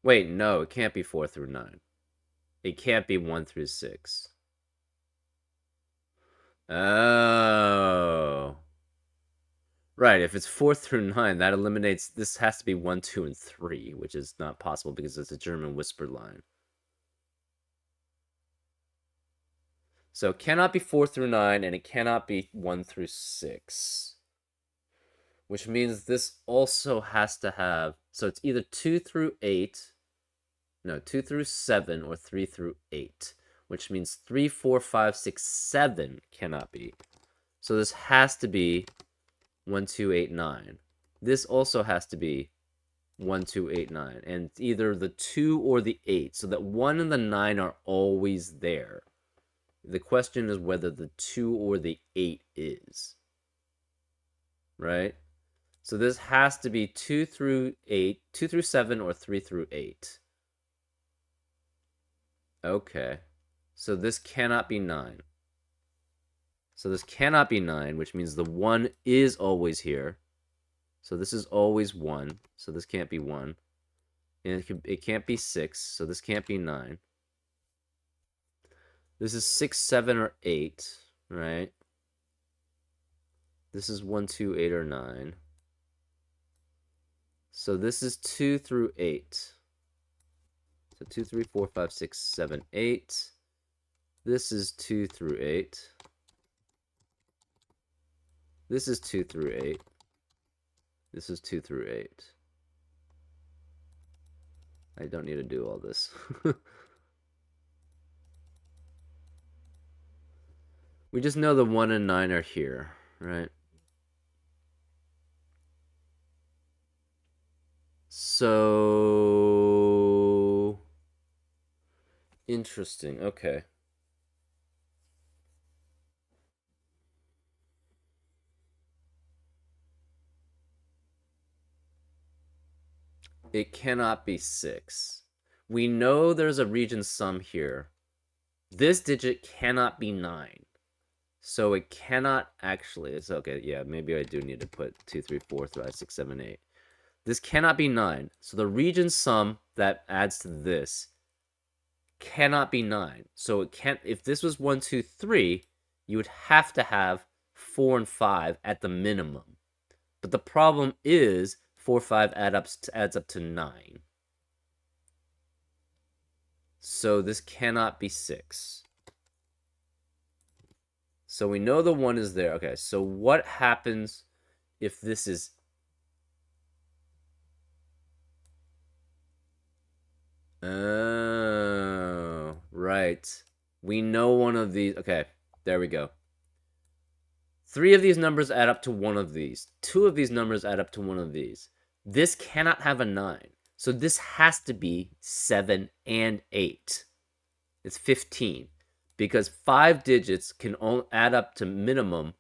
Wait, no, it can't be 4 through 9. It can't be 1 through 6. Oh. Right, if it's 4 through 9, that eliminates... This has to be 1, 2, and 3, which is not possible because it's a German whisper line. So it cannot be 4 through 9, and it cannot be 1 through 6. Which means this also has to have... So it's either 2 through 8... No, 2 through 7 or 3 through 8. Which means 3, 4, 5, 6, 7 cannot be. So this has to be 1, 2, 8, 9. This also has to be 1, 2, 8, 9. And it's either the 2 or the 8. So that 1 and the 9 are always there. The question is whether the 2 or the 8 is. Right? So this has to be 2 through 8, 2 through 7, or 3 through 8. Okay. So this cannot be 9. So this cannot be 9, which means the 1 is always here. So this is always 1. So this can't be 1. And it can't be 6. So this can't be 9. This is 6, 7, or 8, right? This is 1, 2, 8, or 9. So this is 2 through 8. So 2, 3, 4, 5, 6, 7, 8. This is 2 through 8. This is 2 through 8. This is 2 through 8. I don't need to do all this. We just know the 1 and 9 are here, right? So... Interesting, okay. It cannot be 6. We know there's a region sum here. This digit cannot be 9. So it cannot actually... It's okay, yeah, maybe I do need to put 2, 3, 4, 5, 6, 7, 8. This cannot be 9. So the region sum that adds to this cannot be 9. So it can't... If this was 1, 2, 3, you would have to have 4 and 5 at the minimum. But the problem is 4, 5 adds up to 9. So this cannot be 6. So we know the 1 is there. Okay, so what happens if this is... Oh, right. We know one of these... Okay, there we go. 3 of these numbers add up to 1 of these. 2 of these numbers add up to 1 of these. This cannot have a 9. So this has to be 7 and 8. It's 15. Because 5 digits can only add up to minimum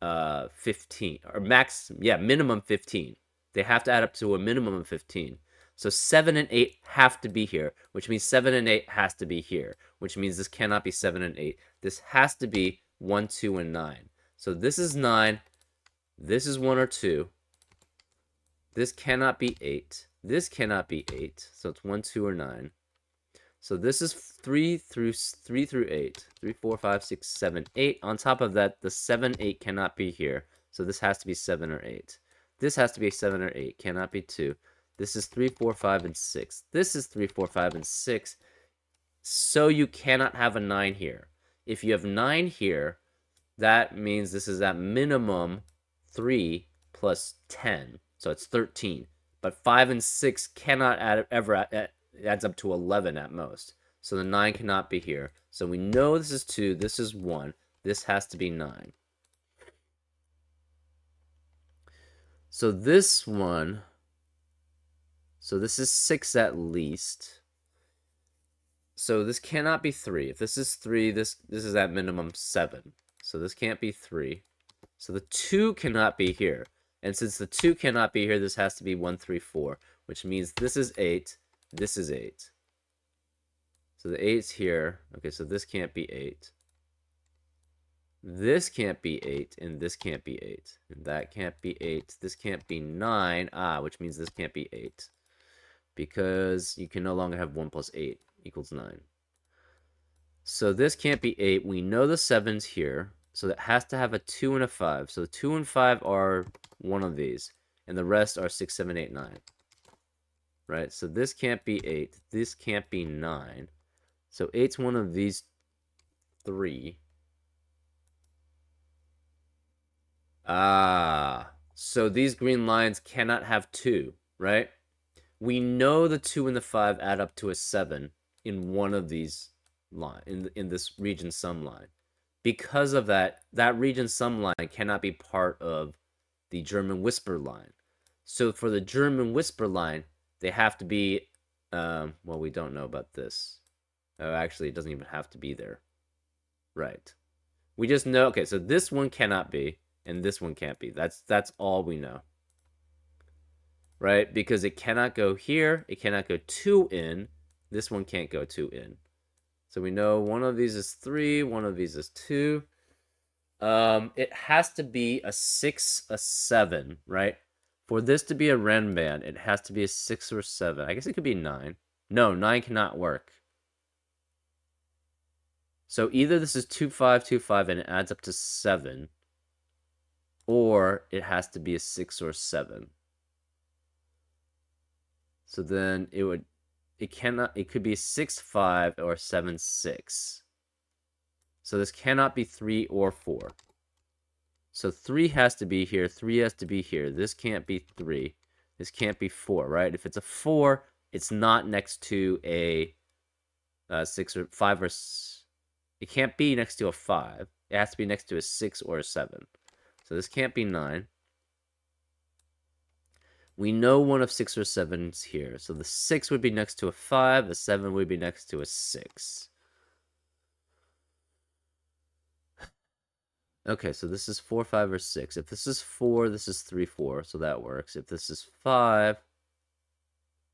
15. Or minimum 15. They have to add up to a minimum of 15. So 7 and 8 have to be here, which means 7 and 8 has to be here, which means this cannot be 7 and 8. This has to be 1, 2, and 9. So this is 9. This is 1 or 2. This cannot be 8. This cannot be 8. So it's 1, 2, or 9. So this is 3 through 8. 3, 4, 5, 6, 7, 8. On top of that, the 7, 8 cannot be here. So this has to be 7 or 8. This has to be 7 or 8. Cannot be 2. This is 3, 4, 5, and 6. This is 3, 4, 5, and 6. So you cannot have a 9 here. If you have 9 here, that means this is at minimum 3 plus 10. So it's 13. But 5 and 6 cannot adds up to 11 at most. So the 9 cannot be here. So we know this is 2, this is 1. This has to be 9. So this one... So this is 6 at least. So this cannot be 3. If this is 3, this is at minimum 7. So this can't be 3. So the 2 cannot be here. And since the 2 cannot be here, this has to be 1, 3, 4, which means this is 8, this is 8. So the 8's here. Okay, so this can't be 8. This can't be 8, and this can't be 8. And that can't be 8. This can't be 9. Which means this can't be 8. Because you can no longer have 1 plus 8 equals 9. So this can't be 8. We know the 7's here. So that has to have a 2 and a 5. So the 2 and 5 are one of these. And the rest are 6, 7, 8, 9. Right? So this can't be 8. This can't be 9. So 8's one of these 3. So these green lines cannot have 2, right? We know the 2 and the 5 add up to a 7 in one of these line in this region sum line. Because of that, that region sum line cannot be part of the German whisper line. So for the German whisper line, they have to be, well, we don't know about this. Actually, it doesn't even have to be there. Right. We just know, okay, so this one cannot be, and this one can't be. That's all we know. Right? Because it cannot go here, it cannot go 2 in, this one can't go 2 in. So we know one of these is 3, one of these is 2. It has to be a 6, a 7, right? For this to be a Renband, it has to be a 6 or 7. I guess it could be 9. No, 9 cannot work. So either this is 2, 5, 2, 5, and it adds up to 7, or it has to be a 6 or 7. So then it could be 6, 5, or 7, 6. So this cannot be 3 or 4. So 3 has to be here, 3 has to be here. This can't be 3. This can't be 4, right? If it's a 4, it's not next to a 6 or 5 or... It can't be next to a 5. It has to be next to a 6 or a 7. So this can't be 9. We know one of 6 or 7 is here. So the 6 would be next to a 5. The 7 would be next to a 6. Okay, so this is 4, 5, or 6. If this is 4, this is 3, 4. So that works. If this is 5,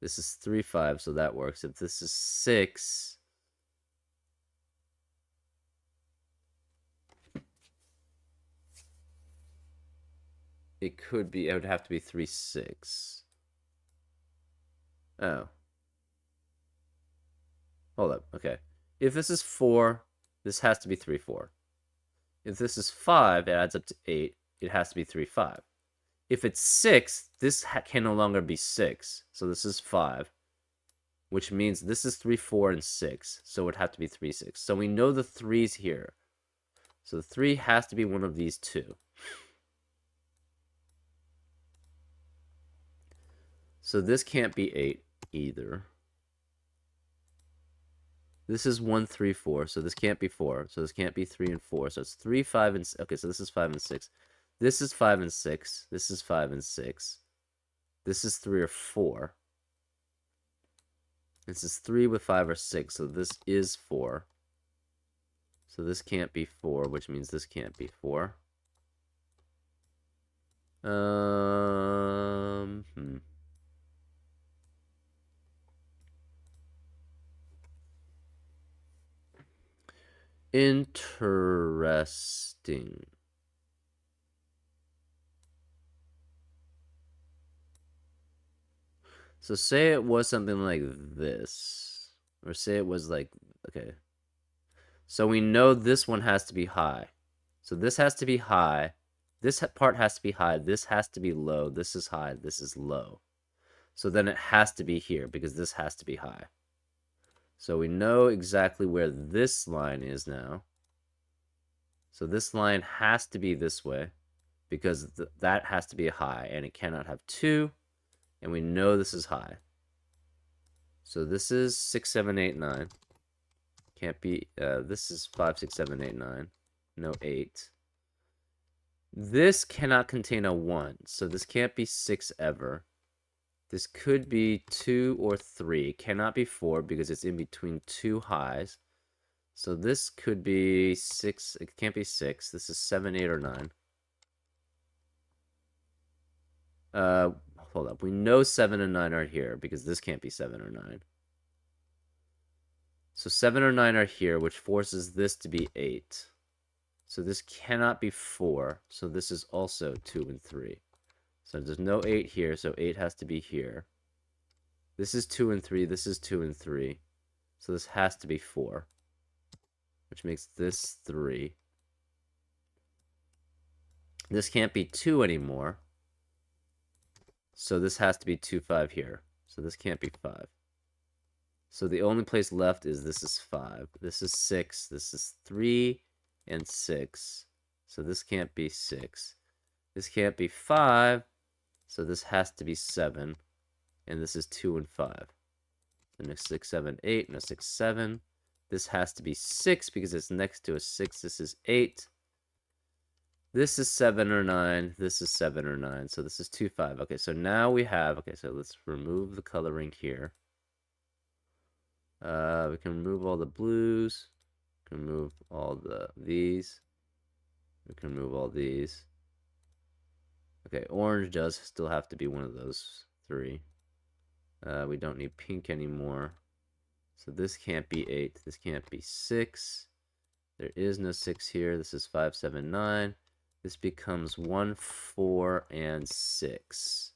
this is 3, 5. So that works. If this is 6... It could be, it would have to be 3, 6. Oh. Hold up, okay. If this is 4, this has to be 3, 4. If this is 5, it adds up to 8. It has to be 3, 5. If it's 6, this can no longer be 6. So this is 5. Which means this is 3, 4, and 6. So it would have to be 3, 6. So we know the 3's here. So the 3 has to be one of these two. So this can't be 8 either. This is 1, 3, 4. So this can't be 4. So this can't be 3 and 4. So it's 3, 5, and... Okay, so this is 5 and 6. This is 5 and 6. This is 5 and 6. This is 3 or 4. This is 3 with 5 or 6. So this is 4. So this can't be 4, which means this can't be 4. Interesting. So say it was something like this. Or say it was like, okay. So we know this one has to be high. So this has to be high. This part has to be high. This has to be low. This is high. This is low. So then it has to be here because this has to be high. So we know exactly where this line is now. So this line has to be this way because that has to be a high and it cannot have 2. And we know this is high. So this is 6, 7, 8, 9. Can't be, this is 5, 6, 7, 8, 9. No 8. This cannot contain a 1. So this can't be 6 ever. This could be 2 or 3. It cannot be 4 because it's in between 2 highs. So this could be 6. It can't be 6. This is 7, 8, or 9. Uh, hold up. We know 7 and 9 are here because this can't be 7 or 9. So 7 or 9 are here, which forces this to be 8. So this cannot be 4. So this is also 2 and 3. So there's no 8 here, so 8 has to be here. This is 2 and 3. This is 2 and 3. So this has to be 4, which makes this 3. This can't be 2 anymore. So this has to be 2, 5 here. So this can't be 5. So the only place left is this is 5. This is 6. This is 3 and 6. So this can't be 6. This can't be 5. So this has to be 7. And this is 2 and 5. So no 6, 7, 8. No 6, 7. This has to be 6 because it's next to a 6. This is 8. This is 7 or 9. This is 7 or 9. So this is 2, 5. Okay, so now we have... Okay, so let's remove the coloring here. We can remove all the blues. We can remove all these. We can remove all these. Okay, orange does still have to be one of those 3. We don't need pink anymore. So this can't be 8. This can't be 6. There is no 6 here. This is 5, 7, 9. This becomes 1, 4, and 6.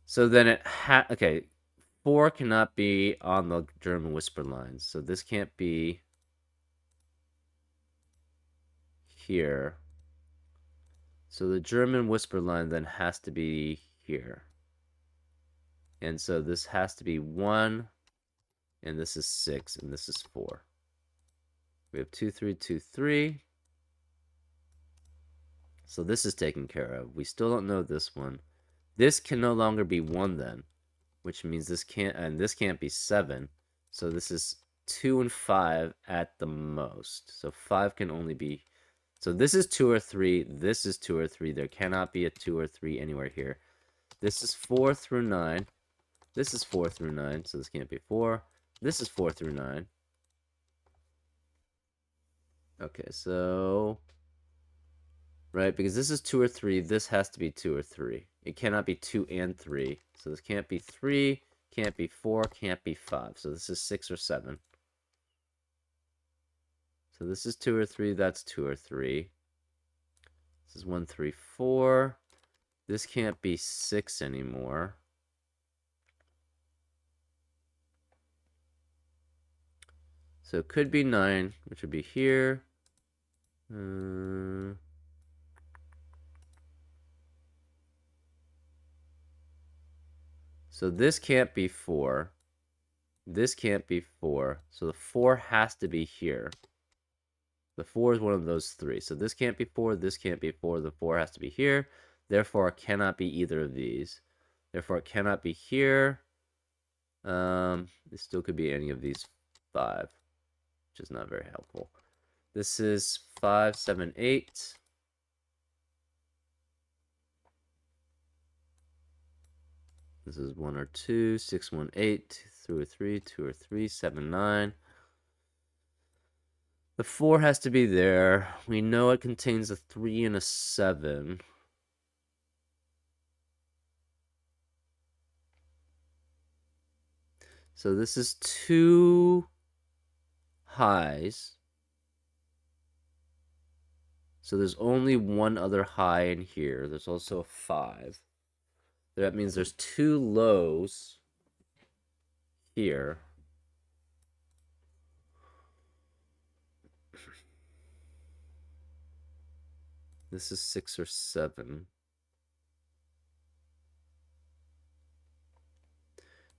So then it okay, 4 cannot be on the German whisper lines. So this can't be here. So the German whisper line then has to be here. And so this has to be 1, and this is 6, and this is 4. We have 2, 3, 2, 3. So this is taken care of. We still don't know this one. This can no longer be 1 then, which means this can't be 7. So this is 2 and 5 at the most. So 5 can only be... So this is 2 or 3. This is 2 or 3. There cannot be a 2 or 3 anywhere here. This is 4 through 9. This is 4 through 9, so this can't be 4. This is 4 through 9. Okay, so... Right, because this is 2 or 3, this has to be 2 or 3. It cannot be 2 and 3. So this can't be 3, can't be 4, can't be 5. So this is 6 or 7. So this is 2 or 3, that's 2 or 3. This is 1, 3, 4. This can't be 6 anymore. So it could be 9, which would be here. So this can't be 4. This can't be 4. So the 4 has to be here. The 4 is one of those 3. So this can't be 4. This can't be 4. The 4 has to be here. Therefore, it cannot be either of these. Therefore, it cannot be here. It still could be any of these 5, which is not very helpful. This is 5, 7, 8. This is 1 or 2, 6, 1, 8, 2 or 3, 2 or 3, 7, 9. The 4 has to be there. We know it contains a 3 and a 7. So this is 2 highs. So there's only one other high in here. There's also a 5. That means there's 2 lows here. This is 6 or 7.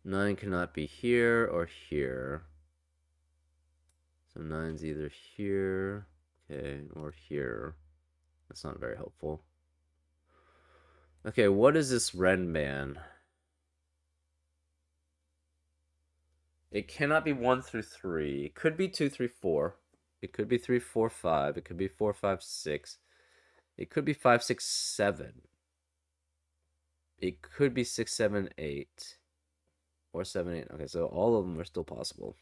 9 cannot be here or here. So 9's either here, okay, or here. That's not very helpful. Okay, what is this Renban? It cannot be 1 through 3. It could be 2, 3, 4. It could be 3, 4, 5. It could be 4, 5, 6. It could be 5, 6, 7. It could be 6, 7, 8. Or 7, 8. Okay, so all of them are still possible.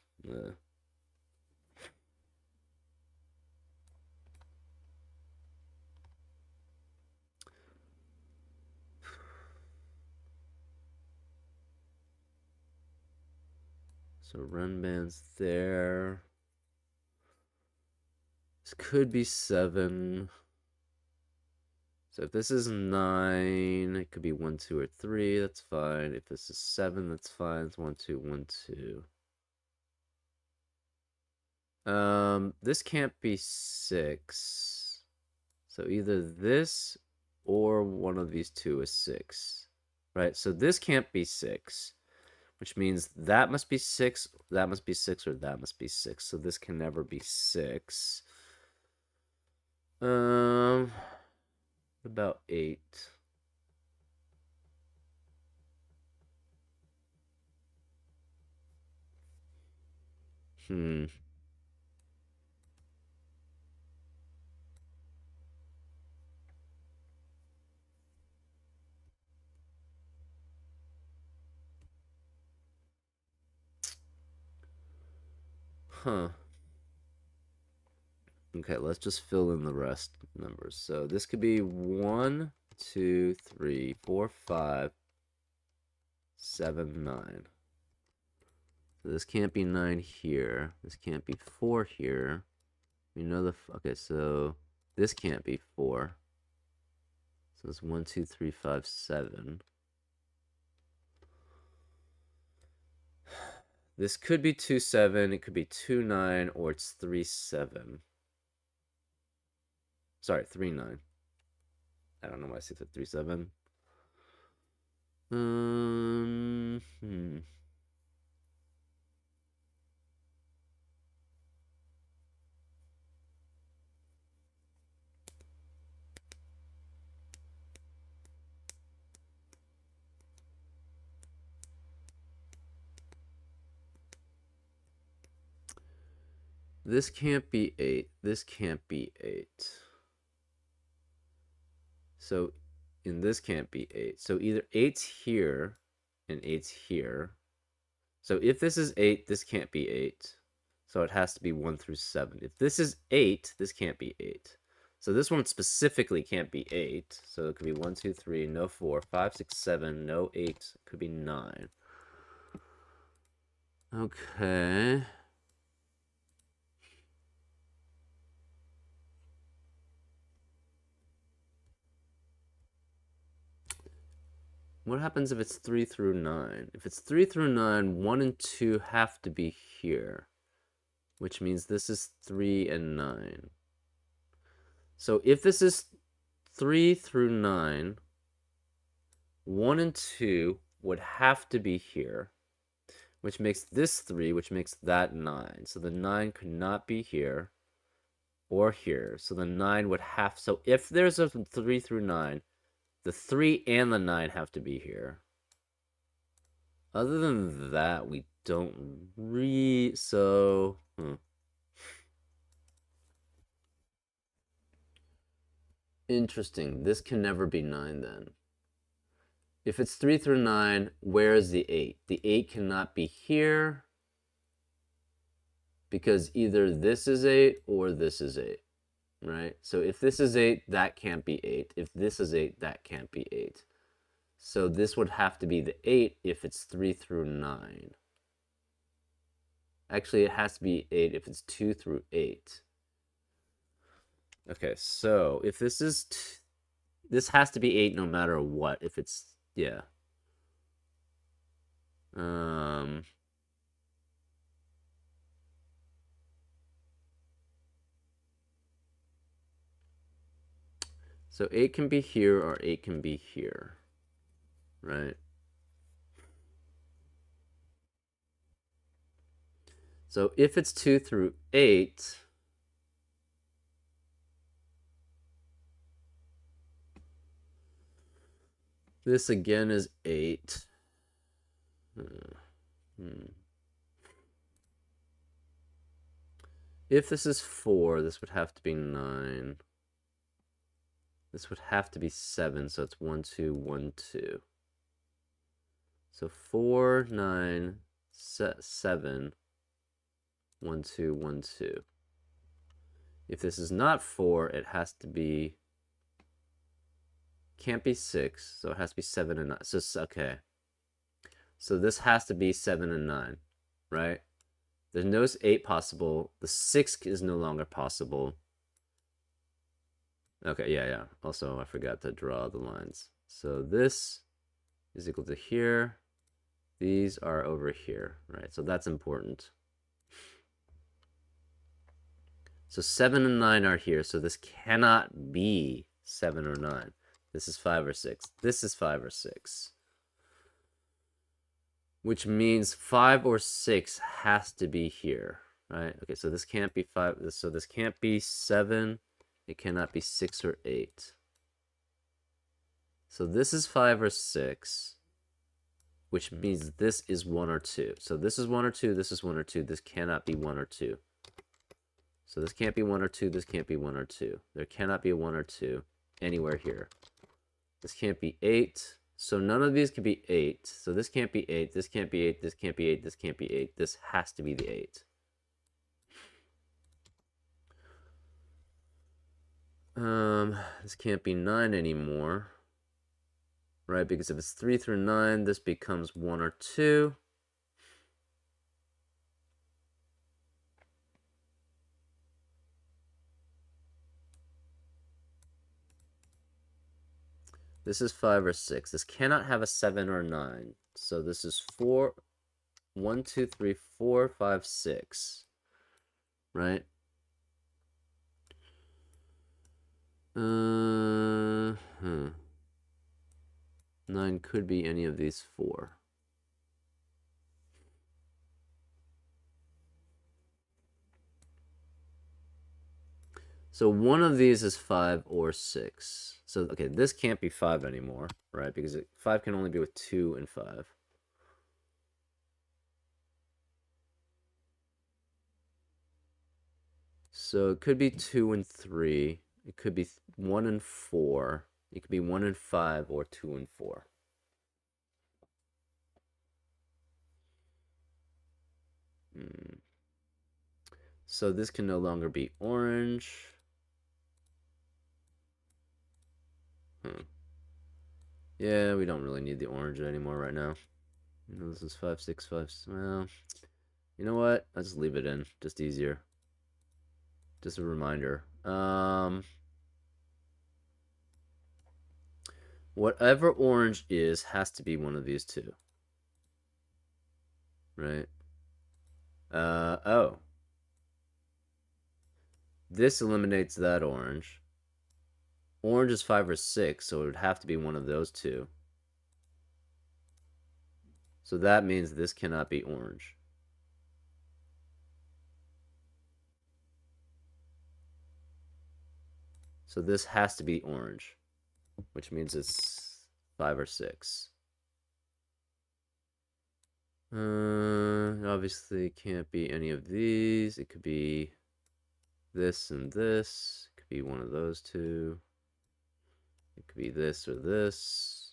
So run band's there. This could be 7. So if this is 9, it could be 1, 2, or 3. That's fine. If this is 7, that's fine. It's 1, 2, 1, 2. This can't be 6. So either this or one of these two is 6. Right? So this can't be 6, which means that must be 6, that must be 6, or that must be 6. So this can never be 6. About 8. Huh. Okay, let's just fill in the rest numbers. So this could be 1, 2, 3, 4, 5, 7, 9. So this can't be 9 here. This can't be 4 here. We know okay, so this can't be 4. So it's 1, 2, 3, 5, 7. This could be 2, 7. It could be 2, 9, or it's 3, 7. Sorry, 3, 9. I don't know why I said 3, 7. This can't be 8. This can't be 8. So, and this can't be 8. So either 8's here and 8's here. So if this is 8, this can't be 8. So it has to be 1 through 7. If this is 8, this can't be 8. So this one specifically can't be 8. So it could be 1, 2, 3, no 4, 5, 6, 7, no 8. It could be 9. Okay. What happens if it's 3 through 9? If it's 3 through 9, 1 and 2 have to be here, which means this is 3 and 9. So if this is 3 through 9, 1 and 2 would have to be here, which makes this 3, which makes that 9. So the 9 could not be here or here. So the 9 would have... So if there's a 3 through 9, the 3 and the 9 have to be here. Other than that, we don't so... Interesting. This can never be 9 then. If it's 3 through 9, where is the 8? The 8 cannot be here because either this is 8 or this is 8, right? So if this is 8, that can't be 8. If this is 8, that can't be 8. So this would have to be the 8 if it's 3 through 9. Actually, it has to be 8 if it's 2 through 8. Okay, so if this is... this has to be 8 no matter what. If it's... yeah. So 8 can be here or 8 can be here, right? So if it's 2 through 8, this again is 8. If this is 4, this would have to be 9. This would have to be 7, so it's 1, 2, 1, 2. So 4, 9, 7, 1, 2, 1, 2. If this is not 4, it has to be... can't be 6, so it has to be 7 and 9. So, okay. So this has to be 7 and 9, right? There's no 8 possible. The 6 is no longer possible. Okay, yeah. Also, I forgot to draw the lines. So this is equal to here. These are over here, right? So that's important. So 7 and 9 are here, so this cannot be 7 or 9. This is 5 or 6. This is 5 or 6. Which means 5 or 6 has to be here, right? Okay, so this can't be 5. So this can't be 7. It cannot be 6 or 8. So this is 5 or 6, which means this is 1 or 2. So this is 1 or 2, this is 1 or 2. This cannot be 1 or 2. So this can't be 1 or 2, this can't be 1 or 2. There cannot be a 1 or 2 anywhere here. This can't be 8. So none of these can be 8. So this can't be 8, this can't be 8, this can't be 8, this can't be 8. This has to be the 8. This can't be 9 anymore. Right, because if it's 3 through 9, this becomes 1 or 2. This is 5 or 6. This cannot have a 7 or 9. So this is 4, 1, 2, 3, 4, 5, 6. Right? 9 could be any of these 4. So one of these is 5 or 6. So, okay, this can't be 5 anymore, right? Because 5 can only be with 2 and 5. So it could be 2 and 3. It could be 1 and 4. It could be 1 and 5 or 2 and 4. So this can no longer be orange. Yeah, we don't really need the orange anymore right now. You know, this is 5, 6, 5. Well, you know what? I'll just leave it in. Just easier. Just a reminder. Whatever orange is has to be one of these two. Right? Oh. This eliminates that orange. Orange is 5 or 6, so it would have to be one of those two. So that means this cannot be orange. So this has to be orange, which means it's 5 or 6. Obviously can't be any of these. It could be this and this. It could be one of those two. It could be this or this.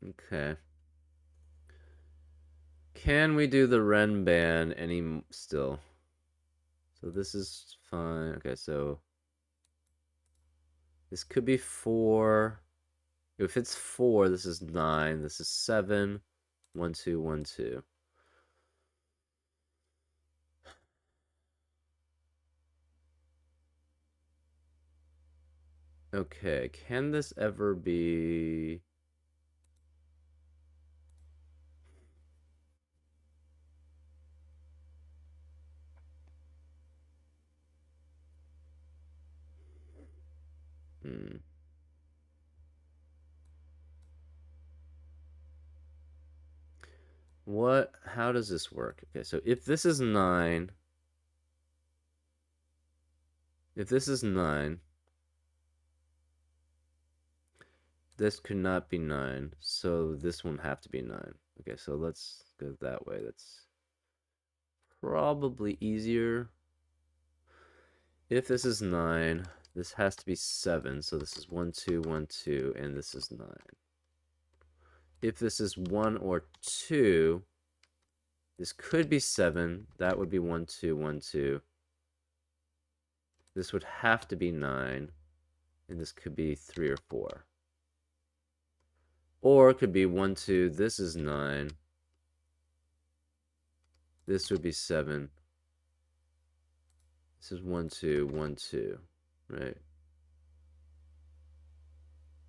Okay. Can we do the Renban any still? So this is fine. Okay, so this could be 4. If it's 4, this is 9. This is 7. 1, 2, 1, 2. Okay, can this ever be... How does this work? Okay, so if this is 9, this could not be 9, so this won't have to be 9. Okay, so let's go that way. That's probably easier. If this is 9, this has to be 7, so this is 1, 2, 1, 2, and this is 9. if this is 1 or 2, this could be 7. That would be 1, 2, 1, 2. This would have to be 9. And this could be 3 or 4. Or it could be 1, 2. This is 9. This would be 7. This is 1, 2, 1, 2. Right?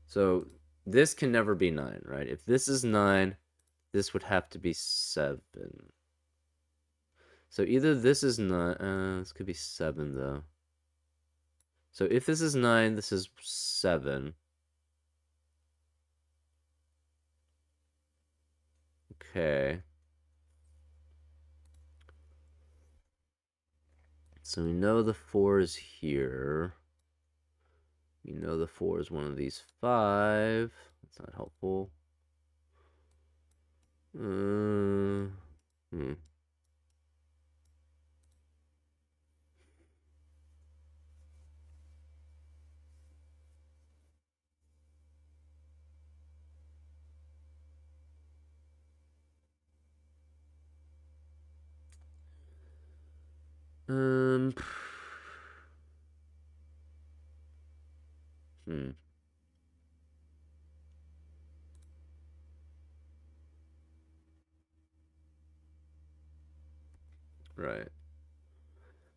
So this can never be 9, right? If this is 9, this would have to be 7. So either this is 9. This could be 7, though. So if this is 9, this is 7. Okay. So we know the 4 is here. We know the 4 is one of these 5. That's not helpful. Hmm. Hmm. Right.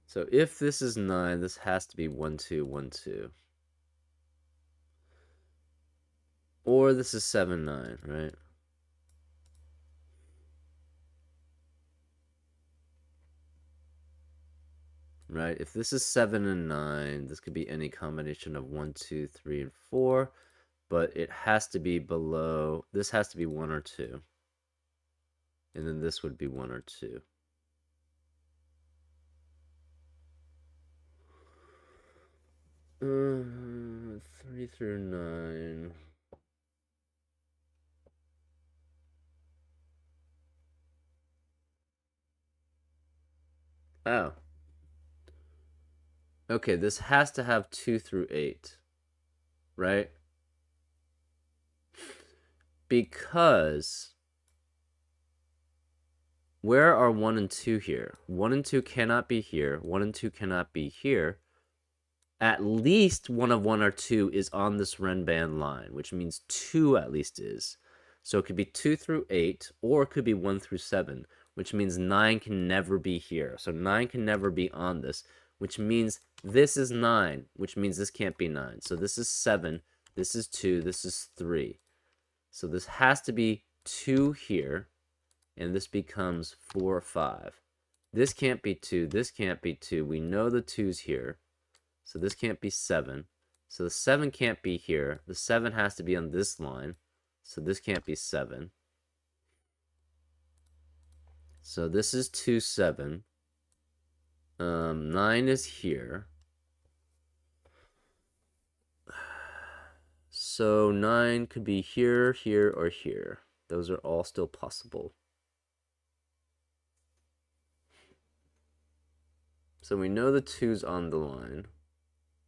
So if this is 9, this has to be 1, 2, 1, 2. Or this is 7, 9, right? Right? If this is 7 and 9, this could be any combination of 1, 2, 3, and 4. But it has to be below. This has to be 1 or 2. And then this would be 1 or 2. 3 through 9. Oh. Okay, this has to have 2 through 8. Right? Because where are 1 and 2 here? 1 and 2 cannot be here. 1 and 2 cannot be here. At least one of 1 or 2 is on this Renban line, which means 2 at least is. So it could be 2 through 8, or it could be 1 through 7, which means 9 can never be here. So 9 can never be on this, which means this is 9, which means this can't be 9. So this is 7, this is 2, this is 3. So this has to be 2 here, and this becomes 4 or 5. This can't be 2, this can't be 2. We know the 2's here. So this can't be 7. So the 7 can't be here. The 7 has to be on this line. So this can't be 7. So this is 2, 7. 9 is here. So 9 could be here, here, or here. Those are all still possible. So we know the 2's on the line.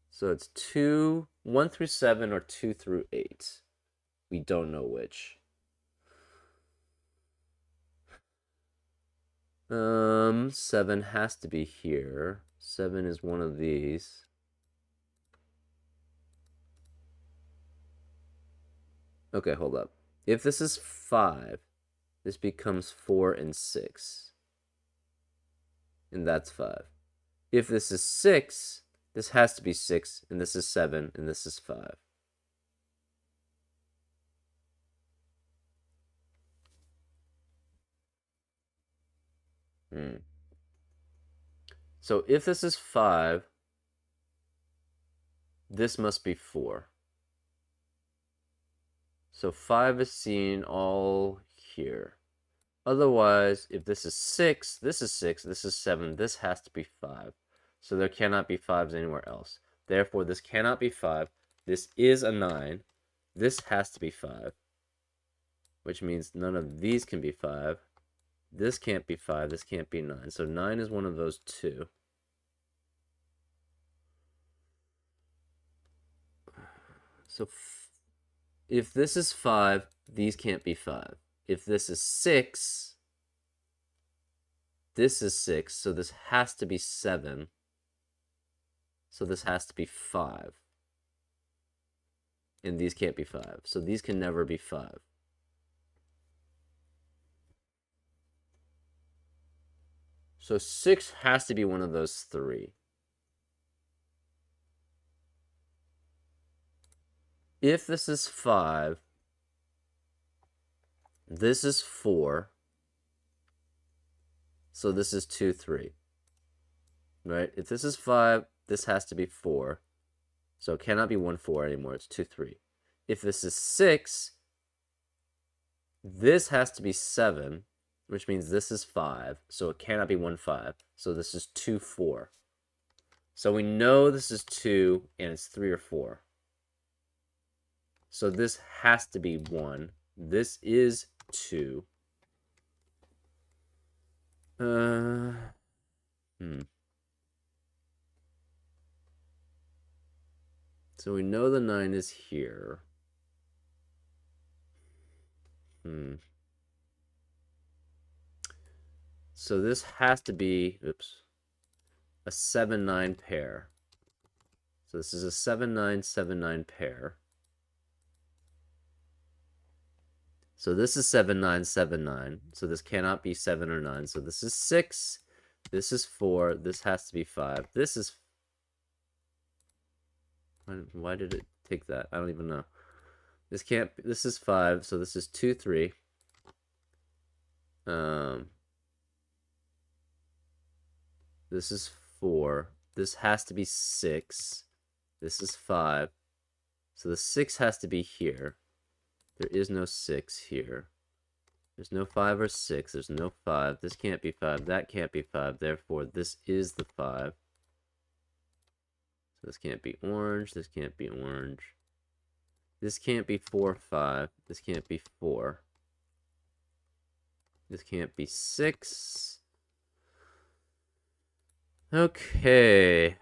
So it's 1 through 7 or 2 through 8. We don't know which. 7 has to be here. 7 is one of these. Okay, hold up. If this is 5, this becomes 4 and 6. And that's 5. If this is 6, this has to be 6, and this is 7, and this is 5. So if this is 5, this must be 4. So 5 is seen all here. Otherwise, if this is 6, this is 6, this is 7, this has to be 5. So there cannot be 5s anywhere else. Therefore, this cannot be 5. This is a 9. This has to be 5. Which means none of these can be 5. This can't be 5. This can't be 9. So 9 is one of those 2. So If this is 5, these can't be 5. If this is 6, this is 6, so this has to be 7. So this has to be 5. And these can't be 5. So these can never be 5. So 6 has to be one of those 3. If this is 5, this is 4. So this is 2, 3. Right? If this is 5, this has to be 4. So it cannot be 1, 4 anymore. It's 2, 3. If this is 6, this has to be 7, which means this is 5. So it cannot be 1, 5. So this is 2, 4. So we know this is 2 and it's 3 or 4. So this has to be 1. This is 2. So we know the 9 is here. So this has to be, a 7-9 pair. So this is a 7-9, 7-9 pair. So this is 7-9, 7-9. So this cannot be 7 or 9. So this is 6. This is 4. This has to be 5. This is... Why did it take that? I don't even know. This can't... This is 5. So this is 2, 3. This is 4. This has to be 6. This is 5. So the 6 has to be here. There is no 6 here. There's no 5 or 6. There's no 5. This can't be 5. That can't be 5. Therefore, this is the 5. So this can't be orange. This can't be orange. This can't be 4, 5. This can't be 4. This can't be 6. Okay.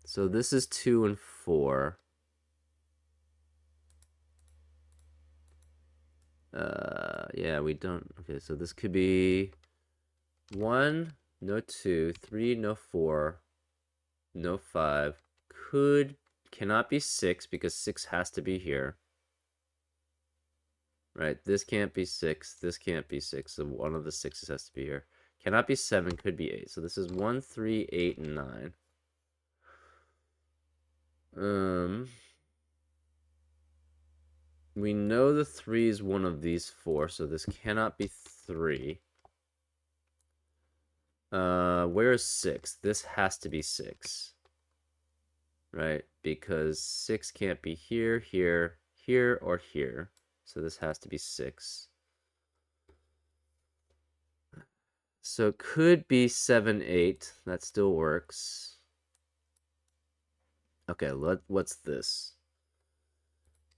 So this is 2 and 4. Yeah, we don't. Okay, so this could be 1, no 2, 3, no 4, no 5. Cannot be 6 because 6 has to be here. Right, this can't be 6, this can't be 6, so one of the 6's has to be here. Cannot be 7, could be 8. So this is 1, 3, 8, and 9. We know the 3 is one of these 4, so this cannot be 3. Where is 6? This has to be 6. Right? Because 6 can't be here, here, here, or here. So this has to be 6. So it could be 7, 8. That still works. Okay, what's this?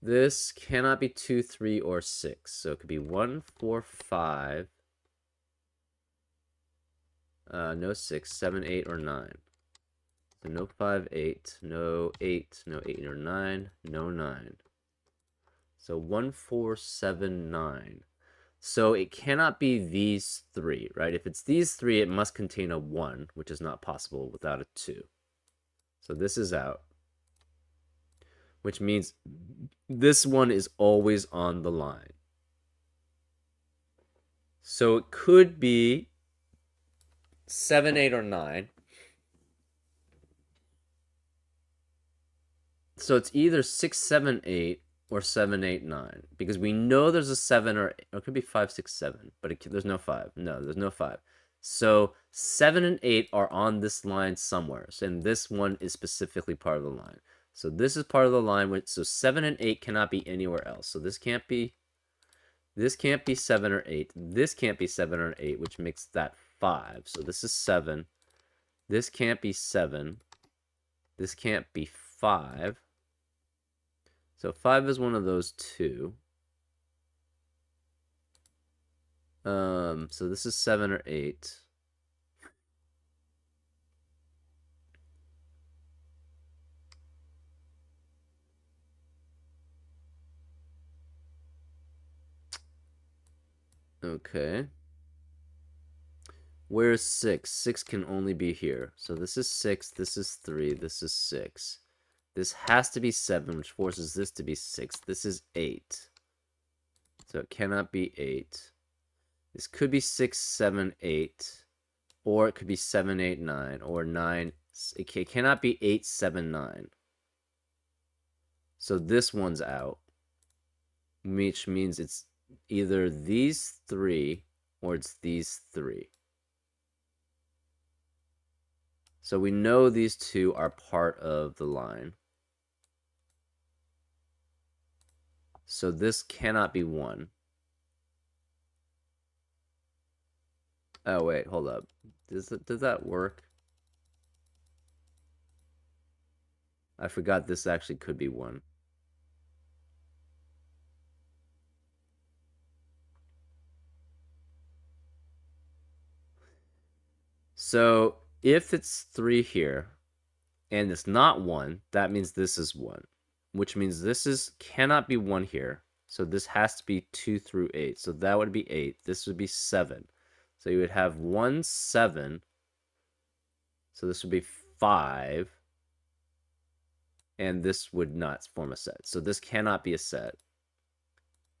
This cannot be 2, 3, or 6. So it could be 1, 4, 5. No 6, 7, 8, or 9. So no 5, 8, no 8, no 8 or 9, no 9. So 1, 4, 7, 9. So it cannot be these 3, right? If it's these 3, it must contain a 1, which is not possible without a 2. So this is out. Which means this one is always on the line. So it could be 7, 8, or 9. So it's either 6, 7, 8 or 7, 8, 9. Because we know there's a 7 or it could be 5, 6, 7. But there's no 5. No, there's no 5. So 7 and 8 are on this line somewhere. And this one is specifically part of the line. So this is part of the line. So 7 and 8 cannot be anywhere else. So this can't be 7 or 8. This can't be 7 or 8, which makes that 5. So this is 7. This can't be 7. This can't be 5. So 5 is one of those 2. So this is 7 or 8. Okay. Where's 6? 6 can only be here. So this is 6, this is 3, this is 6. This has to be 7, which forces this to be 6. This is 8. So it cannot be 8. This could be 6, 7, 8. Or it could be 7, 8, 9. Or 9. It cannot be 8, 7, 9. So this one's out. Which means it's either these 3 or it's these 3. So we know these two are part of the line. So this cannot be 1. Oh, wait, hold up. Does that work? I forgot this actually could be 1. So if it's 3 here and it's not 1, that means this is 1, which means this cannot be 1 here. So this has to be 2 through 8. So that would be 8. This would be 7. So you would have 1, 7. So this would be 5. And this would not form a set. So this cannot be a set.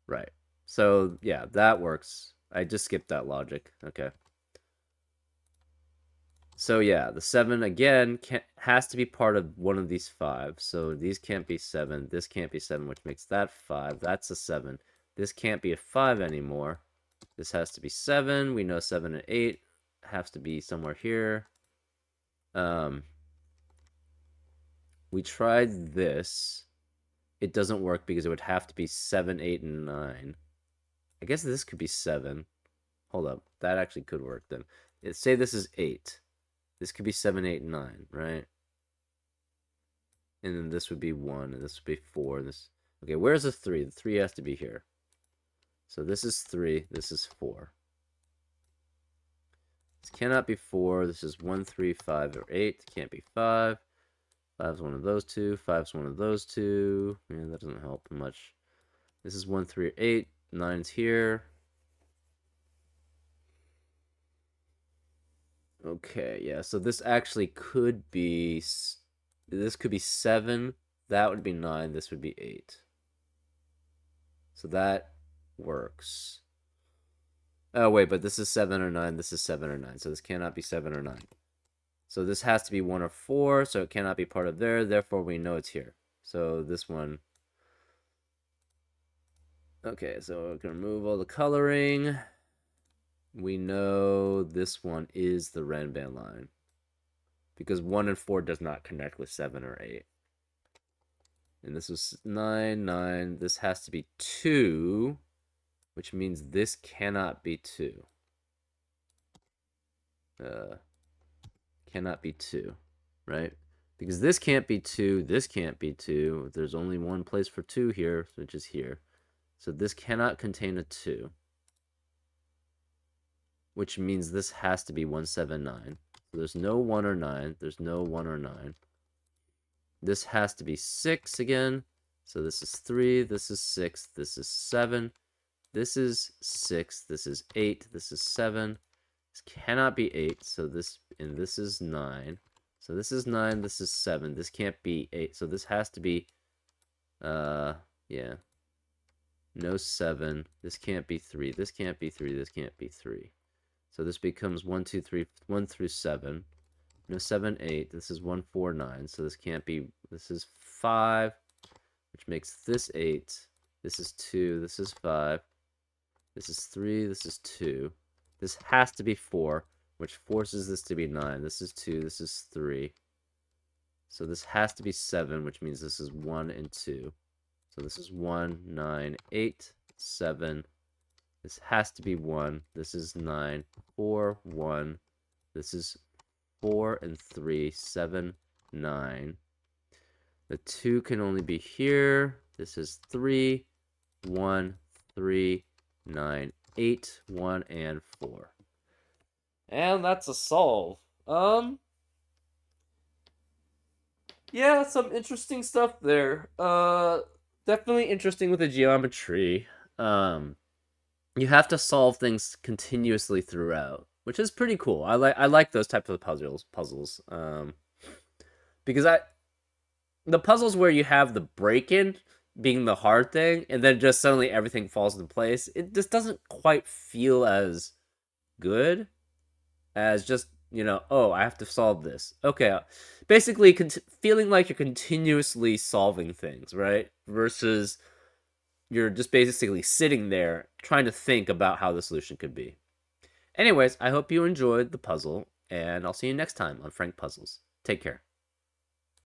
Right. So yeah, that works. I just skipped that logic. Okay. So yeah, the 7 again has to be part of one of these 5. So these can't be 7. This can't be 7, which makes that 5. That's a 7. This can't be a 5 anymore. This has to be 7. We know 7 and 8 has to be somewhere here. We tried this. It doesn't work because it would have to be 7, 8, and 9. I guess this could be 7. Hold up. That actually could work then. Say this is 8. This could be 7, 8, 9, right? And then this would be 1, and this would be 4. Okay, where's the 3? The 3 has to be here. So this is 3. This is 4. This cannot be 4. This is 1, 3, 5, or 8. It can't be 5. 5 is one of those two. 5 is one of those two. Yeah, that doesn't help much. This is 1, 3, or 8. 9's here. Okay, yeah, so this actually could be... This could be 7. That would be 9. This would be 8. So that works. Oh, wait, but this is 7 or 9. This is 7 or 9. So this cannot be 7 or 9. So this has to be 1 or 4. So it cannot be part of there. Therefore, we know it's here. So this one... Okay, so we're going to remove all the coloring. We know this one is the Renban line. Because 1 and 4 does not connect with 7 or 8. And this was 9, 9. This has to be 2, which means this cannot be 2. Cannot be 2, right? Because this can't be 2, this can't be 2. There's only one place for 2 here, which is here. So this cannot contain a 2. Which means this has to be 179. So there's no 1 or 9. There's no 1 or 9. This has to be 6 again. So this is 3. This is 6. This is 7. This is 6. This is 8. This is 7. This cannot be 8. So this, and this is 9. So this is 9. This is 7. This can't be 8. So this has to be, yeah. No 7. This can't be 3. This can't be 3. This can't be 3. So this becomes 1, 2, 3, 1 through 7. No 7, 8. This is 1, 4, 9. So this can't be, this is 5, which makes this 8. This is 2. This is 5. This is 3. This is 2. This has to be 4, which forces this to be 9. This is 2. This is 3. So this has to be 7, which means this is 1 and 2. So this is 1, 9, 8, 7. This has to be 1. This is 9, 4, 1. This is 4 and 3, 7, 9. The 2 can only be here. This is 3, 1, 3, 9, 8, 1, and 4. And that's a solve. Yeah, some interesting stuff there. Definitely interesting with the geometry. you have to solve things continuously throughout, which is pretty cool. I like those types of puzzles. Because I the puzzles where you have the break in being the hard thing, and then just suddenly everything falls into place. It just doesn't quite feel as good as just oh, I have to solve this. Okay, basically feeling like you're continuously solving things, right? Versus you're just basically sitting there trying to think about how the solution could be. Anyways, I hope you enjoyed the puzzle, and I'll see you next time on Frank Puzzles. Take care.